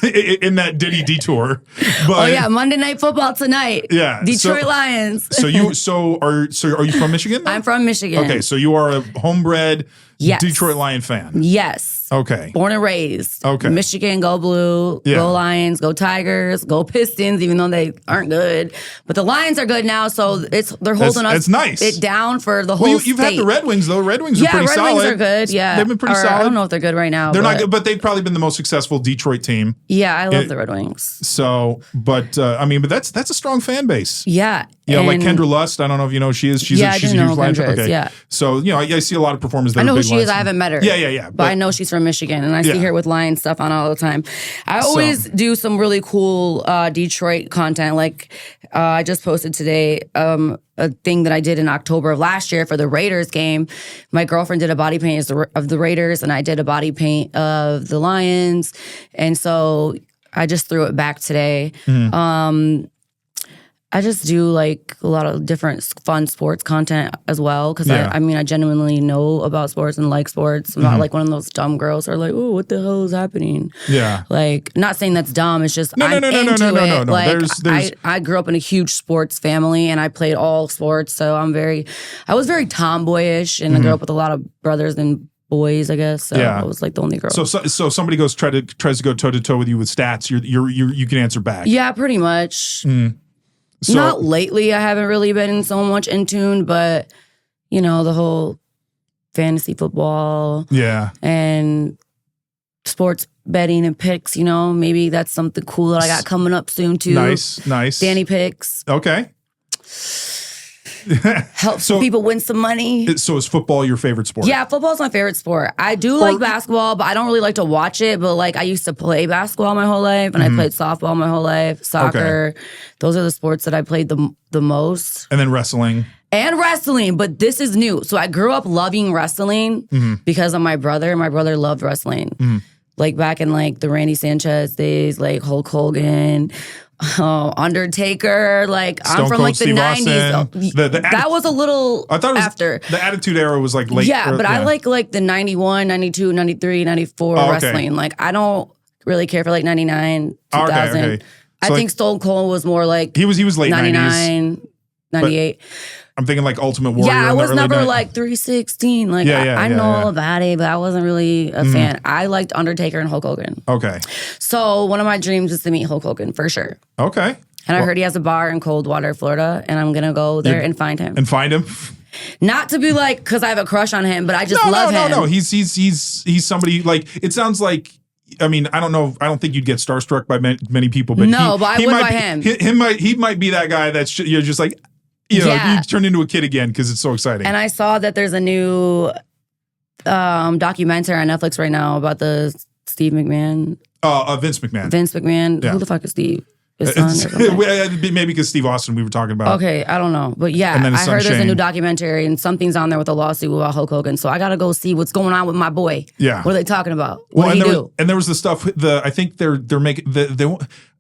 [SPEAKER 1] in that Diddy detour. But,
[SPEAKER 2] Monday Night Football tonight.
[SPEAKER 1] Yeah,
[SPEAKER 2] Detroit Lions.
[SPEAKER 1] Are you from Michigan?
[SPEAKER 2] I'm from Michigan.
[SPEAKER 1] Okay, so you are a homebred
[SPEAKER 2] Yes.
[SPEAKER 1] Detroit Lion fan.
[SPEAKER 2] Yes.
[SPEAKER 1] Okay.
[SPEAKER 2] Born and raised.
[SPEAKER 1] Okay.
[SPEAKER 2] Michigan, go blue, go Lions, go Tigers, go Pistons, even though they aren't good. But the Lions are good now, so they're holding it down for the whole
[SPEAKER 1] You've had the Red Wings, though. Red Wings are pretty
[SPEAKER 2] Red
[SPEAKER 1] solid.
[SPEAKER 2] Wings are good, yeah.
[SPEAKER 1] They've been pretty solid.
[SPEAKER 2] I don't know if they're good right now.
[SPEAKER 1] They're not good, but they've probably been the most successful Detroit team.
[SPEAKER 2] Yeah, I love the Red Wings.
[SPEAKER 1] So, but that's a strong fan base.
[SPEAKER 2] Yeah.
[SPEAKER 1] Like Kendra Lust. I don't know if you know who she is. She's a huge Lion fan. Okay.
[SPEAKER 2] Yeah.
[SPEAKER 1] So, I see a lot of performers that
[SPEAKER 2] I know
[SPEAKER 1] are
[SPEAKER 2] who
[SPEAKER 1] big
[SPEAKER 2] she
[SPEAKER 1] Lions
[SPEAKER 2] is. I haven't met her.
[SPEAKER 1] Yeah.
[SPEAKER 2] But I know she's from Michigan, and I see her with Lion stuff on all the time. I always do some really cool Detroit content. Like I just posted today a thing that I did in October of last year for the Raiders game. My girlfriend did a body paint of the Raiders, and I did a body paint of the Lions. And so I just threw it back today. Mm-hmm. I just do like a lot of different fun sports content as well, because I genuinely know about sports and like sports. I'm not like one of those dumb girls who are like, "Oh, what the hell is happening?" Yeah, like not saying that's dumb. It's just I'm into it. Like I grew up in a huge sports family, and I played all sports, so I was very tomboyish, and I grew up with a lot of brothers and boys, I guess. So I was like the only girl.
[SPEAKER 1] So somebody tries to go toe to toe with you with stats, you can answer back.
[SPEAKER 2] Yeah, pretty much. So, not lately. I haven't really been so much in tune, but the whole fantasy football, and sports betting and picks. Maybe that's something cool that I got coming up soon too. Nice. Danny Picks.
[SPEAKER 1] Okay.
[SPEAKER 2] Helps people win some money.
[SPEAKER 1] So is football your favorite sport?
[SPEAKER 2] Yeah, football's my favorite sport. I do like basketball, but I don't really like to watch it. But like I used to play basketball my whole life, and I played softball my whole life, soccer. Okay. Those are the sports that I played the most.
[SPEAKER 1] And then wrestling.
[SPEAKER 2] But this is new. So I grew up loving wrestling because of my brother. My brother loved wrestling. Like back in like the Randy Sanchez days, like Hulk Hogan, Undertaker. Like
[SPEAKER 1] Stone
[SPEAKER 2] I'm from
[SPEAKER 1] Cold
[SPEAKER 2] like the
[SPEAKER 1] Steve
[SPEAKER 2] 90s.
[SPEAKER 1] Austin.
[SPEAKER 2] That was a little after.
[SPEAKER 1] The Attitude Era was like late.
[SPEAKER 2] Yeah, but I like the 91, 92, 93, 94 wrestling. Like I don't really care for like 99, 2000. Okay. I think Stone Cold was more like
[SPEAKER 1] he was late
[SPEAKER 2] 99,
[SPEAKER 1] 90s,
[SPEAKER 2] 98.
[SPEAKER 1] I'm thinking like Ultimate Warrior.
[SPEAKER 2] Yeah, I was never like 316. Like I know all about it, but I wasn't really a fan. I liked Undertaker and Hulk Hogan. Okay. So one of my dreams is to meet Hulk Hogan for sure. Okay. And I heard he has a bar in Coldwater, Florida, and I'm gonna go there and find him. Not to be like, because I have a crush on him, but I just love him.
[SPEAKER 1] No. He's somebody like, it sounds like, I mean, I don't know. I don't think you'd get starstruck by many people, but
[SPEAKER 2] but I would by him.
[SPEAKER 1] He might be that guy that's you're just like, you turn into a kid again because it's so exciting.
[SPEAKER 2] And I saw that there's a new documentary on Netflix right now about the Steve McMahon.
[SPEAKER 1] Vince McMahon.
[SPEAKER 2] Vince McMahon. Yeah. Who the fuck is Steve? His son?
[SPEAKER 1] Maybe because Steve Austin we were talking about.
[SPEAKER 2] Okay, I don't know. But yeah, I heard there's a new documentary and something's on there with a lawsuit about Hulk Hogan. So I got to go see what's going on with my boy. Yeah. What are they talking about? What did he do?
[SPEAKER 1] And there was the stuff, I think they're making,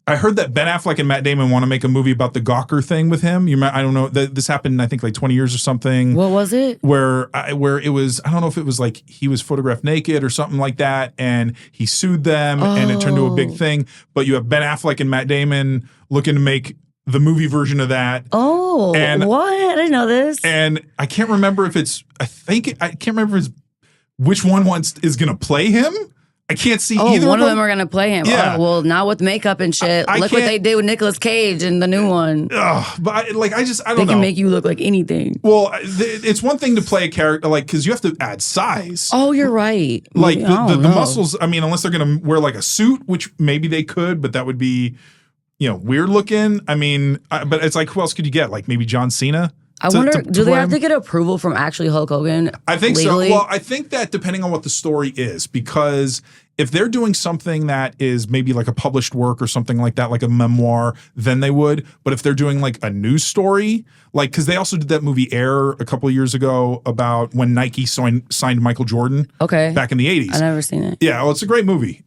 [SPEAKER 1] I heard that Ben Affleck and Matt Damon want to make a movie about the Gawker thing with him. I don't know. This happened, I think, like 20 years or something.
[SPEAKER 2] What was it?
[SPEAKER 1] Where it was, I don't know if it was like he was photographed naked or something like that, and he sued them, and it turned into a big thing. But you have Ben Affleck and Matt Damon looking to make the movie version of that.
[SPEAKER 2] Oh, and what? I didn't know this.
[SPEAKER 1] And I can't remember if it's, I can't remember which one is going to play him. I can't see
[SPEAKER 2] Oh,
[SPEAKER 1] either
[SPEAKER 2] one
[SPEAKER 1] of
[SPEAKER 2] of them are gonna play him.
[SPEAKER 1] Yeah.
[SPEAKER 2] Oh, well, not with makeup and shit.
[SPEAKER 1] I
[SPEAKER 2] Look what
[SPEAKER 1] can't-
[SPEAKER 2] they did with Nicolas Cage in the new one.
[SPEAKER 1] But I don't
[SPEAKER 2] They
[SPEAKER 1] know.
[SPEAKER 2] can make you look like anything.
[SPEAKER 1] Well, it's one thing to play a character like because you have to add size.
[SPEAKER 2] Oh, you're right.
[SPEAKER 1] Like
[SPEAKER 2] Maybe, I
[SPEAKER 1] the
[SPEAKER 2] don't know.
[SPEAKER 1] muscles. I mean, unless they're gonna wear like a suit, which maybe they could, but that would be, weird looking. I mean, but it's like who else could you get? Like maybe John Cena.
[SPEAKER 2] I wonder, do they have to get approval from actually Hulk Hogan?
[SPEAKER 1] I think
[SPEAKER 2] legally?
[SPEAKER 1] so. Well, I think that depending on what the story is, because if they're doing something that is maybe like a published work or something like that, like a memoir, then they would. But if they're doing like a news story, like because they also did that movie Air a couple of years ago about when Nike signed Michael Jordan.
[SPEAKER 2] Okay.
[SPEAKER 1] Back in the 80s.
[SPEAKER 2] I've never seen it.
[SPEAKER 1] Yeah, well, it's a great movie.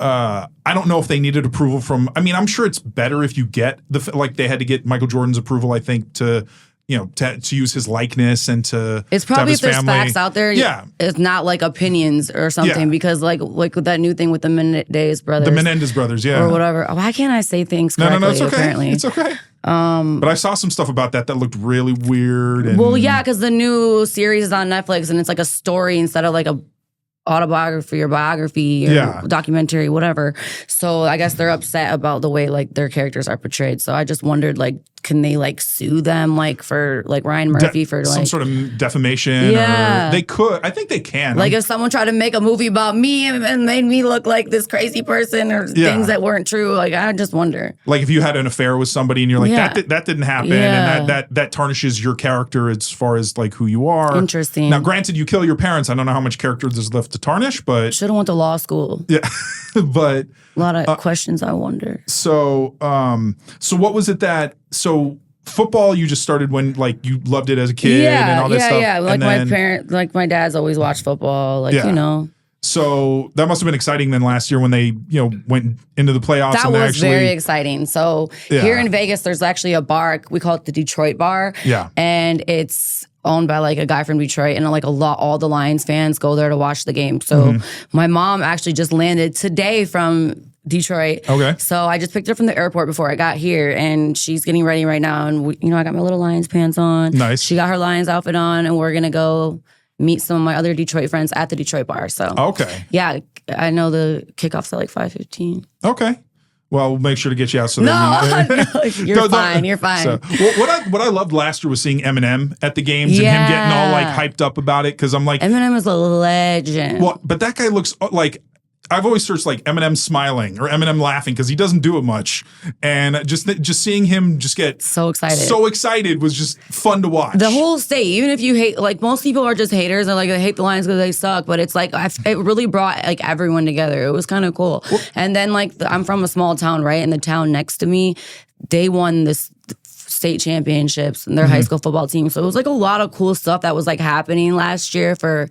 [SPEAKER 1] I don't know if they needed approval from. I mean, I'm sure it's better if you get like they had to get Michael Jordan's approval. I think to use his likeness and to.
[SPEAKER 2] It's probably
[SPEAKER 1] to have
[SPEAKER 2] if
[SPEAKER 1] his
[SPEAKER 2] there's
[SPEAKER 1] family.
[SPEAKER 2] facts out there.
[SPEAKER 1] Yeah,
[SPEAKER 2] it's not like opinions or something
[SPEAKER 1] Yeah.
[SPEAKER 2] because like with that new thing with the Menendez brothers,
[SPEAKER 1] the Menendez brothers. Yeah,
[SPEAKER 2] or whatever. Why can't I say things correctly?
[SPEAKER 1] No, it's okay.
[SPEAKER 2] Apparently,
[SPEAKER 1] It's okay. But I saw some stuff about that looked really weird. And,
[SPEAKER 2] well, yeah, because the new series is on Netflix and it's like a story instead of like a autobiography or biography or documentary, whatever. So I guess they're upset about the way like their characters are portrayed. So I just wondered, like, can they like sue them like for like Ryan Murphy for like
[SPEAKER 1] some sort of defamation?
[SPEAKER 2] Yeah.
[SPEAKER 1] Or they could. I think they can.
[SPEAKER 2] Like if someone tried to make a movie about me and made me look like this crazy person or things that weren't true, like I just wonder.
[SPEAKER 1] Like if you had an affair with somebody and you're like that didn't happen, and that tarnishes your character as far as like who you are.
[SPEAKER 2] Interesting.
[SPEAKER 1] Now, granted, you kill your parents. I don't know how much character there's left to tarnish, but
[SPEAKER 2] Should have went to law school.
[SPEAKER 1] yeah, but
[SPEAKER 2] A lot of questions I wonder.
[SPEAKER 1] so what was it that football you just started when like you loved it as a kid and all that stuff?
[SPEAKER 2] Yeah. Like
[SPEAKER 1] and
[SPEAKER 2] my
[SPEAKER 1] then,
[SPEAKER 2] parents, like my dad's always watched football. Like
[SPEAKER 1] So that must have been exciting then last year when they went into the playoffs.
[SPEAKER 2] That
[SPEAKER 1] and
[SPEAKER 2] was
[SPEAKER 1] actually,
[SPEAKER 2] very exciting. So here in Vegas, there's actually a bar. We call it the Detroit Bar.
[SPEAKER 1] Yeah.
[SPEAKER 2] And it's owned by like a guy from Detroit, and like all the Lions fans go there to watch the game. So my mom actually just landed today from Detroit.
[SPEAKER 1] Okay.
[SPEAKER 2] So I just picked her up from the airport before I got here, and she's getting ready right now. And I got my little Lions pants on.
[SPEAKER 1] Nice.
[SPEAKER 2] She got her Lions outfit on, and we're gonna go meet some of my other Detroit friends at the Detroit Bar. So
[SPEAKER 1] Okay.
[SPEAKER 2] yeah, I know the kickoff's at like 5:15.
[SPEAKER 1] Okay. Well, we'll make sure to get you out. So
[SPEAKER 2] No,
[SPEAKER 1] that
[SPEAKER 2] you're fine. You're fine.
[SPEAKER 1] So, what I loved last year was seeing Eminem at the games and him getting all like hyped up about it because I'm like,
[SPEAKER 2] Eminem is a legend.
[SPEAKER 1] well, but that guy looks like. I've always searched like Eminem smiling or Eminem laughing because he doesn't do it much, and just seeing him just get
[SPEAKER 2] so excited
[SPEAKER 1] was just fun to watch.
[SPEAKER 2] The whole state, even if you hate, like most people are just haters and like they hate the Lions because they suck, but it's like it really brought like everyone together. It was kind of cool. And then like I'm from a small town, right? And the town next to me, they won this state championships and their high school football team. So it was like a lot of cool stuff that was like happening last year for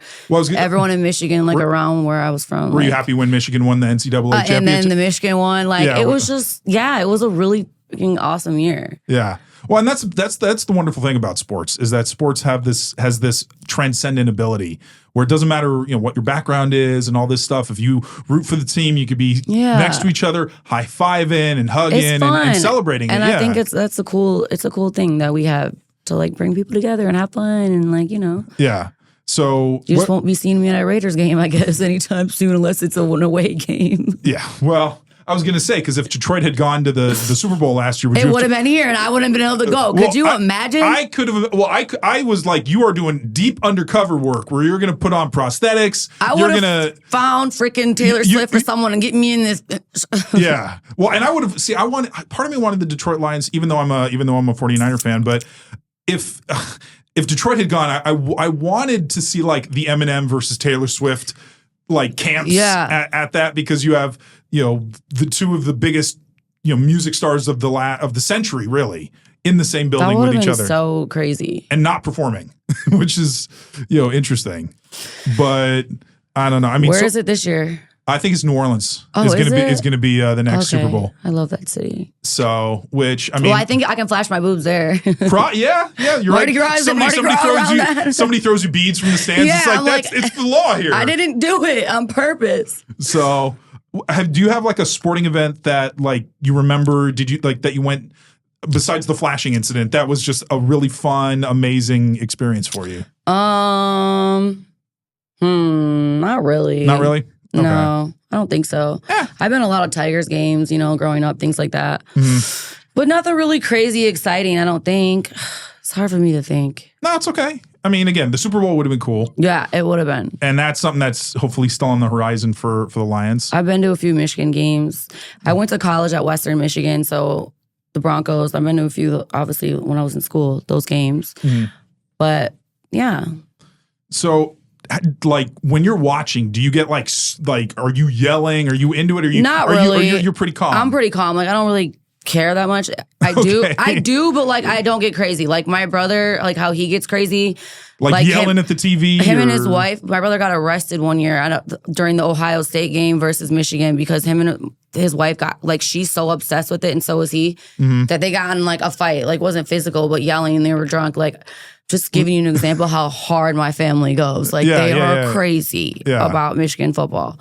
[SPEAKER 2] everyone in Michigan, like around where I was from.
[SPEAKER 1] Were you happy when Michigan won the NCAA championship?
[SPEAKER 2] And then the Michigan one, like it was just, it was a really freaking awesome year.
[SPEAKER 1] Yeah. Well, and that's the wonderful thing about sports is that sports has this transcendent ability where it doesn't matter what your background is and all this stuff. If you root for the team, you could be next to each other, high fiving and hugging and celebrating.
[SPEAKER 2] And I think it's a cool thing that we have to like bring people together and have fun and like
[SPEAKER 1] Yeah. So
[SPEAKER 2] you just won't be seeing me at a Raiders game, I guess, anytime soon unless it's an away game.
[SPEAKER 1] Yeah. Well, I was going to say, because if Detroit had gone to the Super Bowl last year,
[SPEAKER 2] it would have been here and I wouldn't have been able to go. Could you imagine?
[SPEAKER 1] I could have. Well, I was like, you are doing deep undercover work where you're going to put on prosthetics.
[SPEAKER 2] I would have found freaking Taylor Swift or someone and get me in this.
[SPEAKER 1] Yeah. Well, and I would have. See, part of me wanted the Detroit Lions, even though I'm a 49er fan. But if Detroit had gone, I wanted to see like the Eminem versus Taylor Swift like camps at that, because you have the two of the biggest music stars of the century really in the same building with each other.
[SPEAKER 2] So crazy.
[SPEAKER 1] And not performing, which is interesting. But I don't know. I mean,
[SPEAKER 2] where is it this year?
[SPEAKER 1] I think it's New Orleans.
[SPEAKER 2] Oh,
[SPEAKER 1] is going to be the next Super Bowl.
[SPEAKER 2] I love that city.
[SPEAKER 1] So, which I mean,
[SPEAKER 2] well, I think I can flash my boobs there.
[SPEAKER 1] Yeah, you're
[SPEAKER 2] Mardi
[SPEAKER 1] right.
[SPEAKER 2] Gras
[SPEAKER 1] Somebody throws you beads from the stands.
[SPEAKER 2] Yeah,
[SPEAKER 1] it's it's the law here.
[SPEAKER 2] I didn't do it on purpose.
[SPEAKER 1] So, do you have like a sporting event that like you remember? Did you like that you went besides the flashing incident? That was just a really fun, amazing experience for you.
[SPEAKER 2] Not really.
[SPEAKER 1] Not really? Okay.
[SPEAKER 2] No, I don't think so. I've been to a lot of Tigers games, growing up, things like that. But nothing really crazy exciting, I don't think. It's hard for me to think.
[SPEAKER 1] No, it's okay. I mean, again, the Super Bowl would have been cool.
[SPEAKER 2] Yeah, it would have been.
[SPEAKER 1] And that's something that's hopefully still on the horizon for the Lions.
[SPEAKER 2] I've been to a few Michigan games. I went to college at Western Michigan, so the Broncos, I've been to a few, obviously, when I was in school, those games. But, yeah.
[SPEAKER 1] So, like, when you're watching, do you get, like, are you yelling? Are you into it? Are you,
[SPEAKER 2] Not really.
[SPEAKER 1] You're pretty calm?
[SPEAKER 2] I'm pretty calm. Like, I don't really care that much. I do, but like I don't get crazy. Like my brother, like how he gets crazy.
[SPEAKER 1] Like yelling at the TV?
[SPEAKER 2] Him and his wife, my brother got arrested one year during the Ohio State game versus Michigan because him and his wife got, like, she's so obsessed with it and so was he, that they got in like a fight. Like wasn't physical, but yelling and they were drunk. Like just giving you an example how hard my family goes. Like they are crazy about Michigan football.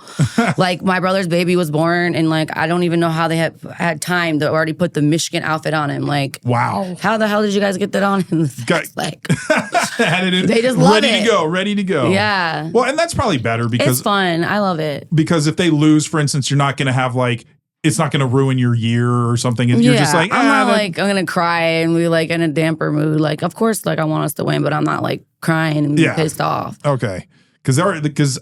[SPEAKER 2] Like my brother's baby was born and like I don't even know how they had time to already put the Michigan outfit on him. Like
[SPEAKER 1] wow,
[SPEAKER 2] how the hell did you guys get that on? Like
[SPEAKER 1] they
[SPEAKER 2] just love
[SPEAKER 1] ready to go.
[SPEAKER 2] Yeah.
[SPEAKER 1] Well, and that's probably better because
[SPEAKER 2] it's fun. I love it.
[SPEAKER 1] Because if they lose, for instance, you're not going to have like, it's not going to ruin your year or something. You're just like,
[SPEAKER 2] I'm not like, I'm going to cry and be like in a damper mood. Like, of course, like I want us to win, but I'm not like crying and pissed off.
[SPEAKER 1] Okay. Because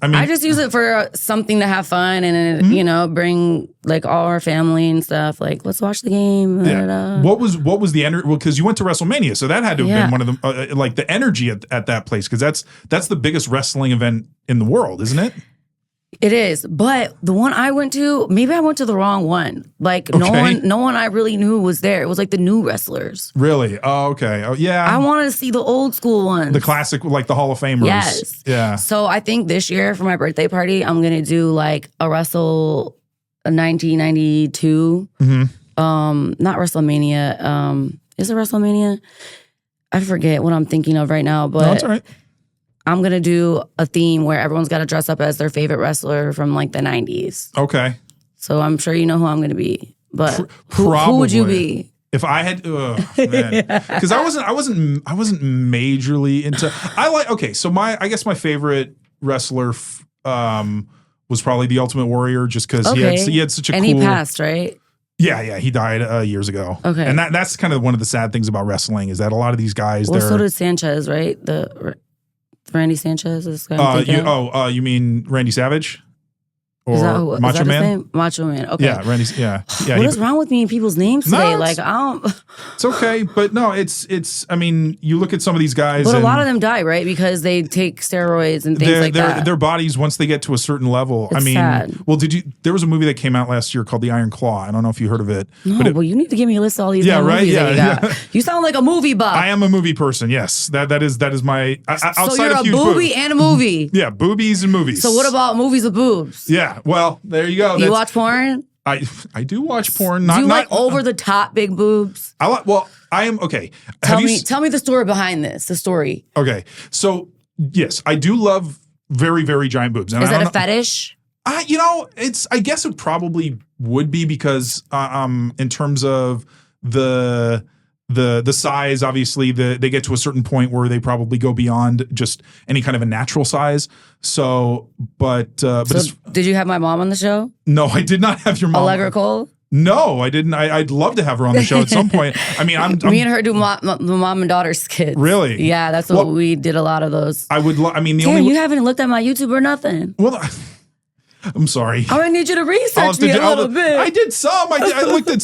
[SPEAKER 1] I mean,
[SPEAKER 2] I just use it for something to have fun and bring like all our family and stuff. Like, let's watch the game.
[SPEAKER 1] Yeah. What was the energy? Well, because you went to WrestleMania, so that had to have been one of the like the energy at that place because that's the biggest wrestling event in the world, isn't it?
[SPEAKER 2] It is, but the one I went to, maybe I went to the wrong one. Like no one I really knew was there. It was like the new wrestlers.
[SPEAKER 1] Really? Oh, okay. Oh, yeah.
[SPEAKER 2] I wanted to see the old school ones,
[SPEAKER 1] the classic, like the Hall of Famers.
[SPEAKER 2] Yes.
[SPEAKER 1] Yeah.
[SPEAKER 2] So I think this year for my birthday party, I'm gonna do like a 1992. Not WrestleMania. Is it WrestleMania? I forget what I'm thinking of right now, but
[SPEAKER 1] no, it's all right.
[SPEAKER 2] I'm going to do a theme where everyone's got to dress up as their favorite wrestler from like the 90s.
[SPEAKER 1] Okay.
[SPEAKER 2] So I'm sure you know who I'm going to be. But who would you be?
[SPEAKER 1] If I had, because I wasn't majorly into. So I guess my favorite wrestler was probably the Ultimate Warrior, just because he had such a
[SPEAKER 2] he passed, right?
[SPEAKER 1] Yeah, he died years ago. Okay, and that's kind of one of the sad things about wrestling is that a lot of these guys.
[SPEAKER 2] Well, so did Sanchez, right? Randy Sanchez is this guy.
[SPEAKER 1] You mean Randy Savage? Or
[SPEAKER 2] Macho Man? Macho Man. Okay.
[SPEAKER 1] Yeah, Randy's. Yeah.
[SPEAKER 2] What is wrong with me and people's names today?
[SPEAKER 1] No,
[SPEAKER 2] like I don't.
[SPEAKER 1] It's okay, but no, it's. I mean, you look at some of these guys,
[SPEAKER 2] but a lot of them die, right? Because they take steroids and things like that.
[SPEAKER 1] Their bodies, once they get to a certain level,
[SPEAKER 2] it's sad.
[SPEAKER 1] Well, there was a movie that came out last year called The Iron Claw. I don't know if you heard of it.
[SPEAKER 2] No, well, you need to give me a list of all these movies that you got. You sound like a movie buff.
[SPEAKER 1] I am a movie person. Yes, that is my.
[SPEAKER 2] So you're a boobie and a movie.
[SPEAKER 1] Yeah, boobies and movies.
[SPEAKER 2] So what about movies with boobs?
[SPEAKER 1] Yeah, well, there you go.
[SPEAKER 2] You watch porn?
[SPEAKER 1] I do watch porn.
[SPEAKER 2] Do you like over the top big boobs?
[SPEAKER 1] I am okay.
[SPEAKER 2] Tell me the story behind this. The story.
[SPEAKER 1] Okay, so yes, I do love very, very giant boobs. And
[SPEAKER 2] is that a fetish?
[SPEAKER 1] I guess it probably would be because in terms of the size, obviously they get to a certain point where they probably go beyond just any kind of a natural size. So, but
[SPEAKER 2] did you have my mom on the show?
[SPEAKER 1] No, I did not have your mom.
[SPEAKER 2] Allegra Cole?
[SPEAKER 1] No, I didn't. I'd love to have her on the show at some point. I mean,
[SPEAKER 2] me and her do the mom and daughter skits.
[SPEAKER 1] Really?
[SPEAKER 2] Yeah, that's what we did. A lot of those.
[SPEAKER 1] I would.
[SPEAKER 2] You haven't looked at my YouTube or nothing.
[SPEAKER 1] Well. I'm sorry.
[SPEAKER 2] I'm gonna need you to research me a little bit.
[SPEAKER 1] I did some. I looked at.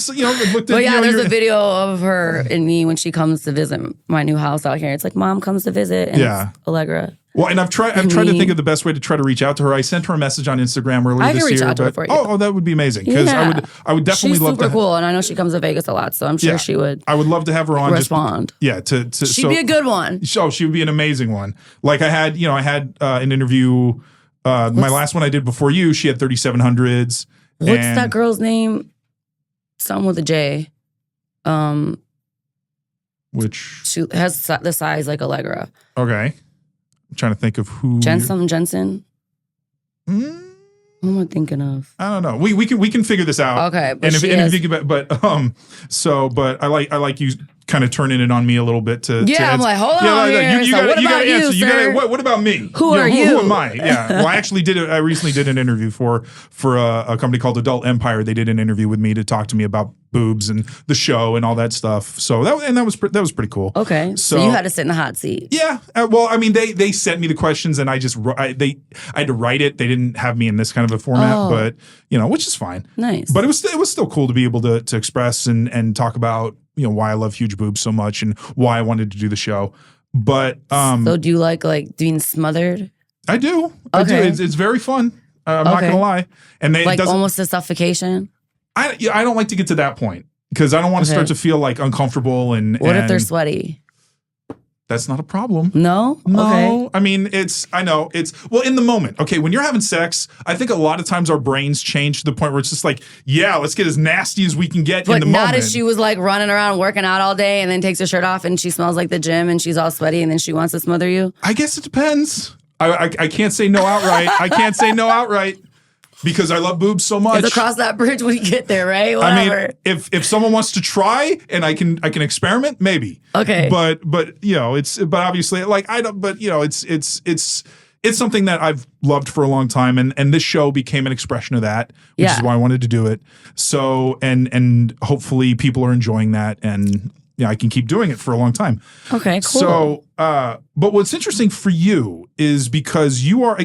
[SPEAKER 2] But yeah, there's a video of her and me when she comes to visit my new house out here. It's like mom comes to visit. And it's Allegra.
[SPEAKER 1] Well, and I've tried to think of the best way to try to reach out to her. I sent her a message on Instagram earlier this year. I can reach out to her for you. Oh, that would be amazing because I would definitely love to.
[SPEAKER 2] She's super cool, and I know she comes to Vegas a lot, so I'm sure she would.
[SPEAKER 1] I would love to have her on.
[SPEAKER 2] Respond.
[SPEAKER 1] She'd
[SPEAKER 2] be a good one.
[SPEAKER 1] So she would be an amazing one. Like I had an interview. My last one I did before you, she had 3,700s.
[SPEAKER 2] What's that girl's name? Something with a J.
[SPEAKER 1] Which
[SPEAKER 2] she has the size like Allegra.
[SPEAKER 1] Okay. I'm trying to think of who.
[SPEAKER 2] Jensen? Who am I thinking of?
[SPEAKER 1] I don't know. We can figure this out.
[SPEAKER 2] Okay,
[SPEAKER 1] but I like you kind of turning it on me a little bit to
[SPEAKER 2] I'm like, hold on
[SPEAKER 1] what
[SPEAKER 2] about you,
[SPEAKER 1] answer.
[SPEAKER 2] sir?
[SPEAKER 1] What about me?
[SPEAKER 2] Who are you?
[SPEAKER 1] Who am I? Yeah. Well, I recently did an interview for a company called Adult Empire. They did an interview with me to talk to me about boobs and the show and all that stuff. So that was pretty cool.
[SPEAKER 2] Okay. So you had to sit in the hot seat.
[SPEAKER 1] Yeah. Well, I mean, they sent me the questions and I had to write it. They didn't have me in this kind of a format, but which is fine.
[SPEAKER 2] Nice.
[SPEAKER 1] But it was still cool to be able to express and talk about why I love huge boobs so much and why I wanted to do the show. But
[SPEAKER 2] so do you like being smothered?
[SPEAKER 1] I do.
[SPEAKER 2] Okay.
[SPEAKER 1] I do. It's very fun. I'm not gonna lie. And they
[SPEAKER 2] almost a suffocation.
[SPEAKER 1] I don't like to get to that point because I don't want to start to feel like uncomfortable and.
[SPEAKER 2] What if they're sweaty?
[SPEAKER 1] That's not a problem.
[SPEAKER 2] No?
[SPEAKER 1] Okay. I mean, in the moment. Okay, when you're having sex, I think a lot of times our brains change to the point where it's just like, yeah, let's get as nasty as we can get in the moment. But
[SPEAKER 2] not if she was like running around working out all day and then takes her shirt off and she smells like the gym and she's all sweaty and then she wants to smother you?
[SPEAKER 1] I guess it depends. I can't say no outright. I can't say no outright. Because I love boobs so much.
[SPEAKER 2] You have to cross that bridge when you get there, right? Whatever.
[SPEAKER 1] I mean, if someone wants to try and I can experiment, maybe.
[SPEAKER 2] Okay.
[SPEAKER 1] But obviously like I don't. But it's something that I've loved for a long time, and this show became an expression of that, which is why I wanted to do it. So and hopefully people are enjoying that, and I can keep doing it for a long time.
[SPEAKER 2] Okay, cool.
[SPEAKER 1] So, but what's interesting for you is because you're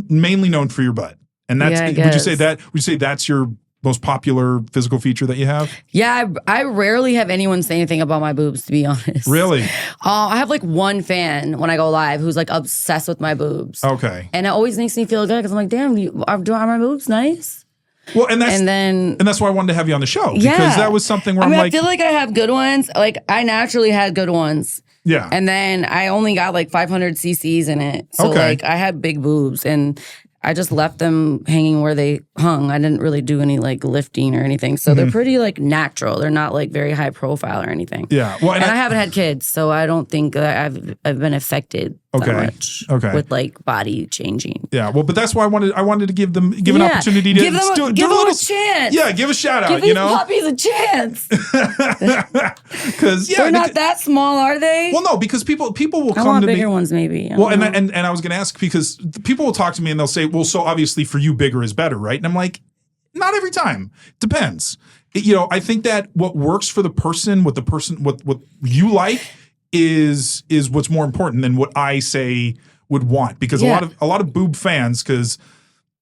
[SPEAKER 1] mainly known for your butt. And that's would you say that's your most popular physical feature that you have?
[SPEAKER 2] Yeah, I rarely have anyone say anything about my boobs, to be honest.
[SPEAKER 1] Really?
[SPEAKER 2] I have like one fan when I go live who's like obsessed with my boobs.
[SPEAKER 1] Okay.
[SPEAKER 2] And it always makes me feel good because I'm like, damn, are my boobs nice?
[SPEAKER 1] Well, and that's why I wanted to have you on the show because that was something where
[SPEAKER 2] I feel like I have good ones. Like I naturally had good ones.
[SPEAKER 1] Yeah.
[SPEAKER 2] And then I only got like 500 cc's in it. So like I had big boobs and I just left them hanging where they hung. I didn't really do any like lifting or anything. So they're pretty like natural. They're not like very high profile or anything.
[SPEAKER 1] Yeah. Well,
[SPEAKER 2] and I haven't had kids, so I don't think that I've been affected that much with like body changing.
[SPEAKER 1] Yeah. Well, but that's why I wanted to give an opportunity to
[SPEAKER 2] give them a chance.
[SPEAKER 1] Yeah, give a shout out.
[SPEAKER 2] Give these puppies a chance.
[SPEAKER 1] Because
[SPEAKER 2] they're not that small, are they?
[SPEAKER 1] Well, no, because people will come
[SPEAKER 2] want
[SPEAKER 1] to
[SPEAKER 2] bigger
[SPEAKER 1] me.
[SPEAKER 2] Ones maybe.
[SPEAKER 1] Well, and I was going to ask because people will talk to me and they'll say, well, so obviously for you bigger is better, right? And I'm like, not every time. Depends. I think that what works for the person, what you like is what's more important than what I say would want. Because a lot of boob fans, because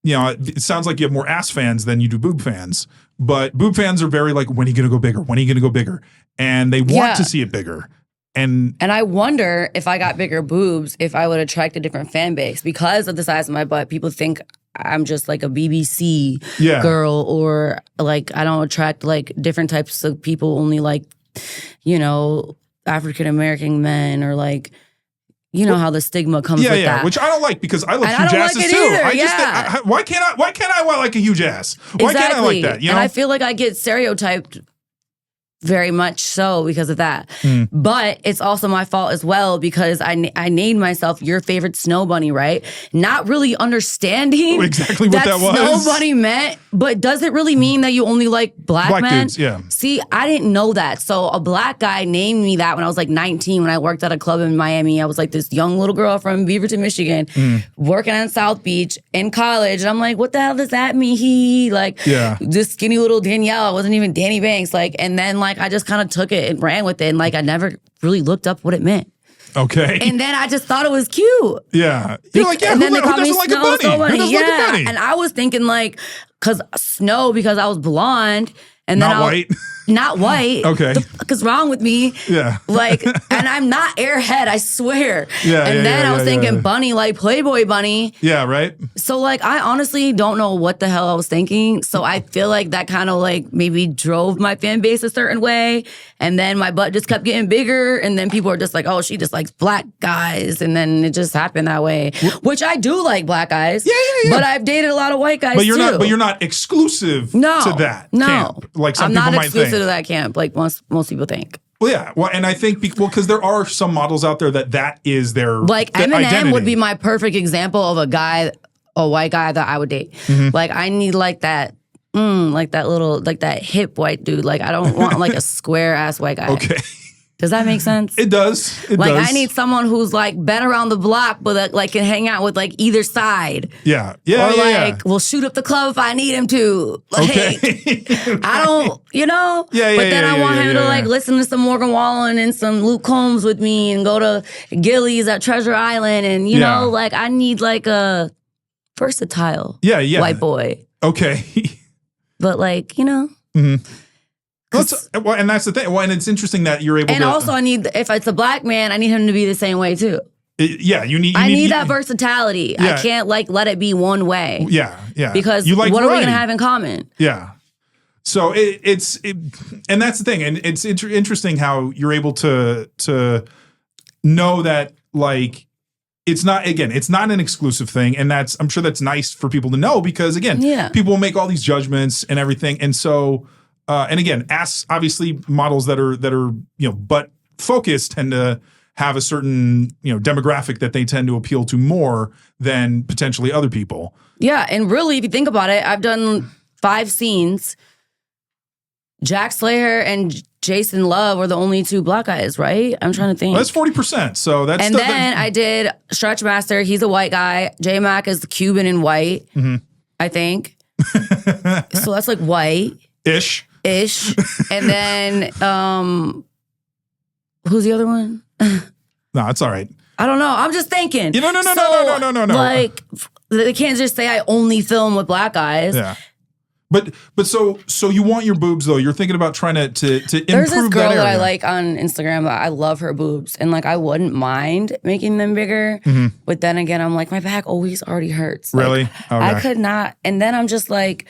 [SPEAKER 1] it sounds like you have more ass fans than you do boob fans. But boob fans are very like, when are you going to go bigger? When are you going to go bigger? And they want to see it bigger. And
[SPEAKER 2] I wonder if I got bigger boobs, if I would attract a different fan base. Because of the size of my butt, people think I'm just like a BBC girl, or like I don't attract like different types of people, only like, African American men, or like, how the stigma comes with that.
[SPEAKER 1] Which I don't like because I love huge asses too.
[SPEAKER 2] Either,
[SPEAKER 1] why can't I like a huge ass? Why can't I like that?
[SPEAKER 2] And I feel like I get stereotyped very much so because of that. But it's also my fault as well because I named myself your favorite snow bunny, right? Not really understanding
[SPEAKER 1] exactly what that was.
[SPEAKER 2] Snow bunny meant, but does it really mean that you only like black men?
[SPEAKER 1] Dudes, yeah.
[SPEAKER 2] See, I didn't know that. So a black guy named me that when I was like 19 when I worked at a club in Miami. I was like this young little girl from Beaverton, Michigan, working on South Beach in college. And I'm like, what the hell does that mean? This skinny little Danielle wasn't even Danii Banks. And then I just kind of took it and ran with it. And I never really looked up what it meant.
[SPEAKER 1] Okay.
[SPEAKER 2] And then I just thought it was cute.
[SPEAKER 1] Yeah. You're like, who doesn't like a bunny? Who doesn't like a bunny?
[SPEAKER 2] And I was thinking because I was blonde. And then
[SPEAKER 1] white.
[SPEAKER 2] Not white.
[SPEAKER 1] Okay.
[SPEAKER 2] The fuck is wrong with me?
[SPEAKER 1] Yeah.
[SPEAKER 2] And I'm not airhead, I swear.
[SPEAKER 1] Yeah.
[SPEAKER 2] And then I was thinking bunny, like Playboy bunny.
[SPEAKER 1] Yeah, right.
[SPEAKER 2] So I honestly don't know what the hell I was thinking. So I feel like that kind of maybe drove my fan base a certain way. And then my butt just kept getting bigger. And then people are just like, oh, she just likes black guys. And then it just happened that way. Which I do like black guys. Yeah. But I've dated a lot of white guys too.
[SPEAKER 1] But you're not exclusive to that camp. Like some people might think. I'm not exclusive
[SPEAKER 2] to that camp, like most people think.
[SPEAKER 1] Well, yeah. Well, and I think because there are some models out there that is their
[SPEAKER 2] Eminem
[SPEAKER 1] identity.
[SPEAKER 2] would be my perfect example of a white guy that I would date. I need that little that hip white dude. I don't want a square ass white guy.
[SPEAKER 1] Okay.
[SPEAKER 2] Does that make sense?
[SPEAKER 1] It does. It
[SPEAKER 2] like
[SPEAKER 1] does.
[SPEAKER 2] I need someone who's like been around the block, but that, like can hang out with like either side.
[SPEAKER 1] Yeah.
[SPEAKER 2] Or like will shoot up the club if I need him to. Like I don't,
[SPEAKER 1] Yeah.
[SPEAKER 2] But then I want him to like listen to some Morgan Wallen and some Luke Combs with me and go to Gillies at Treasure Island, and you know, like I need like a versatile white boy.
[SPEAKER 1] Okay.
[SPEAKER 2] But like, you know.
[SPEAKER 1] Mm-hmm. And that's the thing. Well, and it's interesting that you're able to.
[SPEAKER 2] And also, I need, if it's a black man, I need him to be the same way too.
[SPEAKER 1] You need.
[SPEAKER 2] I need that versatility. I can't like let it be one way.
[SPEAKER 1] Yeah.
[SPEAKER 2] Because
[SPEAKER 1] you like
[SPEAKER 2] what
[SPEAKER 1] variety.
[SPEAKER 2] are we gonna have in common?
[SPEAKER 1] Yeah. So it's and that's the thing, and it's interesting how you're able to know that like. It's not an exclusive thing. And I'm sure that's nice for people to know because again, people will make all these judgments and everything. And so, and again, obviously models that are, butt focused tend to have a certain, demographic that they tend to appeal to more than potentially other people. Yeah.
[SPEAKER 2] And really, if you think about it, I've done 5 scenes. Jack Slayer and Jason Love were the only 2 black guys, right? I'm trying to think.
[SPEAKER 1] Well, that's 40%. So that's.
[SPEAKER 2] And then I did Stretch Master. He's a white guy. J Mac is Cuban and white, I think. So that's like white.
[SPEAKER 1] Ish.
[SPEAKER 2] And then who's the other one?
[SPEAKER 1] No, it's all right.
[SPEAKER 2] I don't know. I'm just thinking.
[SPEAKER 1] No.
[SPEAKER 2] Like they can't just say I only film with black guys.
[SPEAKER 1] Yeah. But so you want your boobs though? You're thinking about trying to improve.
[SPEAKER 2] There's this girl
[SPEAKER 1] that
[SPEAKER 2] I like on Instagram. I love her boobs, and like I wouldn't mind making them bigger. But then again, I'm like my back always already hurts. Like,
[SPEAKER 1] really? Okay.
[SPEAKER 2] I could not. And then I'm just like,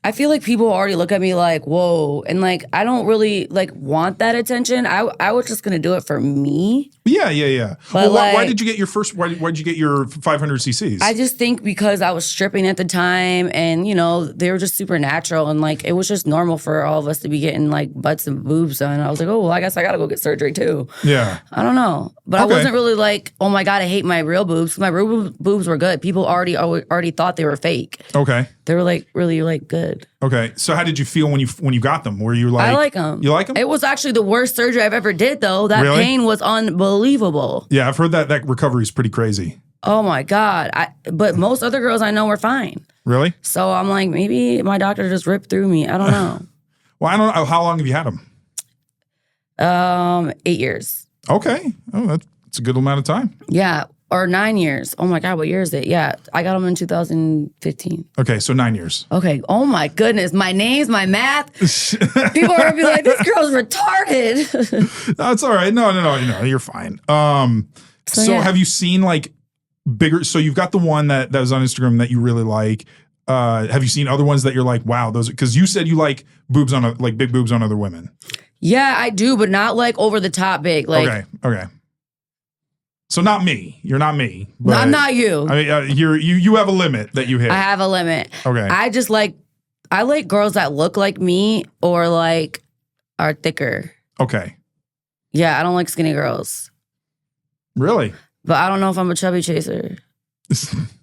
[SPEAKER 2] I feel like people already look at me like, whoa, and like I don't really like want that attention. I was just gonna do it for me.
[SPEAKER 1] Yeah.
[SPEAKER 2] But
[SPEAKER 1] well, why did you get your first? Why did you get your 500 cc's?
[SPEAKER 2] I just think because I was stripping at the time, and they were just super natural, and like it was just normal for all of us to be getting like butts and boobs done. I was like, oh well, I guess I gotta go get surgery too.
[SPEAKER 1] Yeah.
[SPEAKER 2] I don't know, but I wasn't really like, oh my god, I hate my real boobs. My real boobs were good. People already thought they were fake.
[SPEAKER 1] Okay.
[SPEAKER 2] They were like really like good.
[SPEAKER 1] Okay, so how did you feel when you got them? Were you like,
[SPEAKER 2] I like them.
[SPEAKER 1] You like them?
[SPEAKER 2] It was actually the worst surgery I've ever did, though. That
[SPEAKER 1] Really?
[SPEAKER 2] pain was unbelievable.
[SPEAKER 1] Yeah, I've heard that recovery is pretty crazy.
[SPEAKER 2] Oh my god! But most other girls I know were fine.
[SPEAKER 1] Really?
[SPEAKER 2] So I'm like, maybe my doctor just ripped through me. I don't know.
[SPEAKER 1] Well, I don't know. How long have you had them?
[SPEAKER 2] 8 years.
[SPEAKER 1] Okay. Oh, that's a good amount of time.
[SPEAKER 2] Yeah. Or 9 years. Oh my God, what year is it? Yeah, I got them in 2015.
[SPEAKER 1] Okay, so 9 years.
[SPEAKER 2] Okay. Oh my goodness, my names, my math. People are gonna be like, "This girl's retarded."
[SPEAKER 1] That's all right. No, you're fine. So have you seen like bigger? So you've got the one that was on Instagram that you really like. Have you seen other ones that you're like, wow, those? Because you said you like boobs on like big boobs on other women.
[SPEAKER 2] Yeah, I do, but not like over the top big. Like,
[SPEAKER 1] okay. So not me. You're not me.
[SPEAKER 2] But I'm not you.
[SPEAKER 1] I mean, you have a limit that you hit.
[SPEAKER 2] I have a limit.
[SPEAKER 1] Okay.
[SPEAKER 2] I like girls that look like me or like are thicker.
[SPEAKER 1] Okay.
[SPEAKER 2] Yeah, I don't like skinny girls.
[SPEAKER 1] Really?
[SPEAKER 2] But I don't know if I'm a chubby chaser.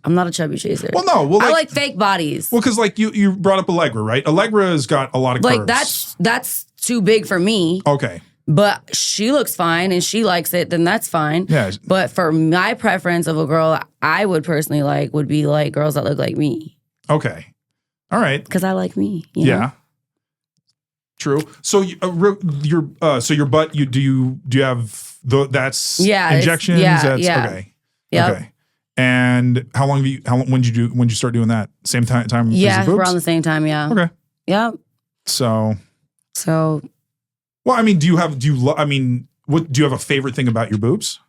[SPEAKER 2] I'm not a chubby chaser.
[SPEAKER 1] Well, no. Well,
[SPEAKER 2] I like fake bodies.
[SPEAKER 1] Well, because like you brought up Allegra, right? Allegra's got a lot of curves.
[SPEAKER 2] Like that's too big for me.
[SPEAKER 1] Okay.
[SPEAKER 2] But she looks fine and she likes it, then that's fine.
[SPEAKER 1] Yeah.
[SPEAKER 2] But for my preference of a girl I would personally like would be like girls that look like me.
[SPEAKER 1] Okay. All right.
[SPEAKER 2] Because I like me. You know?
[SPEAKER 1] True. So your butt, do you have that's injections?
[SPEAKER 2] Yeah.
[SPEAKER 1] Okay.
[SPEAKER 2] Yep.
[SPEAKER 1] Okay. And when did you start doing that? Same time
[SPEAKER 2] Yeah,
[SPEAKER 1] as the boobs?
[SPEAKER 2] around the same time, yeah.
[SPEAKER 1] Okay.
[SPEAKER 2] Yep.
[SPEAKER 1] So
[SPEAKER 2] well,
[SPEAKER 1] I mean, do you have a favorite thing about your boobs?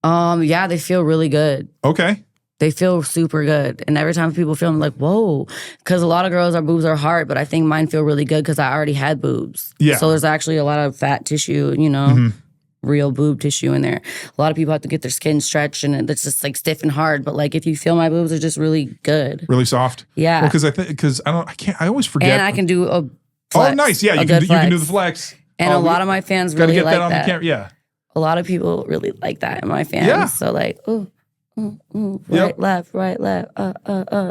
[SPEAKER 2] Yeah, they feel really good.
[SPEAKER 1] Okay.
[SPEAKER 2] They feel super good. And every time people feel them, like, whoa. Because a lot of girls, our boobs are hard, but I think mine feel really good because I already had boobs.
[SPEAKER 1] Yeah.
[SPEAKER 2] So there's actually a lot of fat tissue, real boob tissue in there. A lot of people have to get their skin stretched and it's just like stiff and hard. But like if you feel my boobs, they're just really good.
[SPEAKER 1] Really soft?
[SPEAKER 2] Yeah.
[SPEAKER 1] Well, I always forget.
[SPEAKER 2] And I can do a flex.
[SPEAKER 1] Oh, nice. Yeah, you can do the flex.
[SPEAKER 2] And a lot of my fans really like that.
[SPEAKER 1] Yeah.
[SPEAKER 2] A lot of people really like that in my fans.
[SPEAKER 1] Yeah.
[SPEAKER 2] So like, ooh. Right, left, right, left.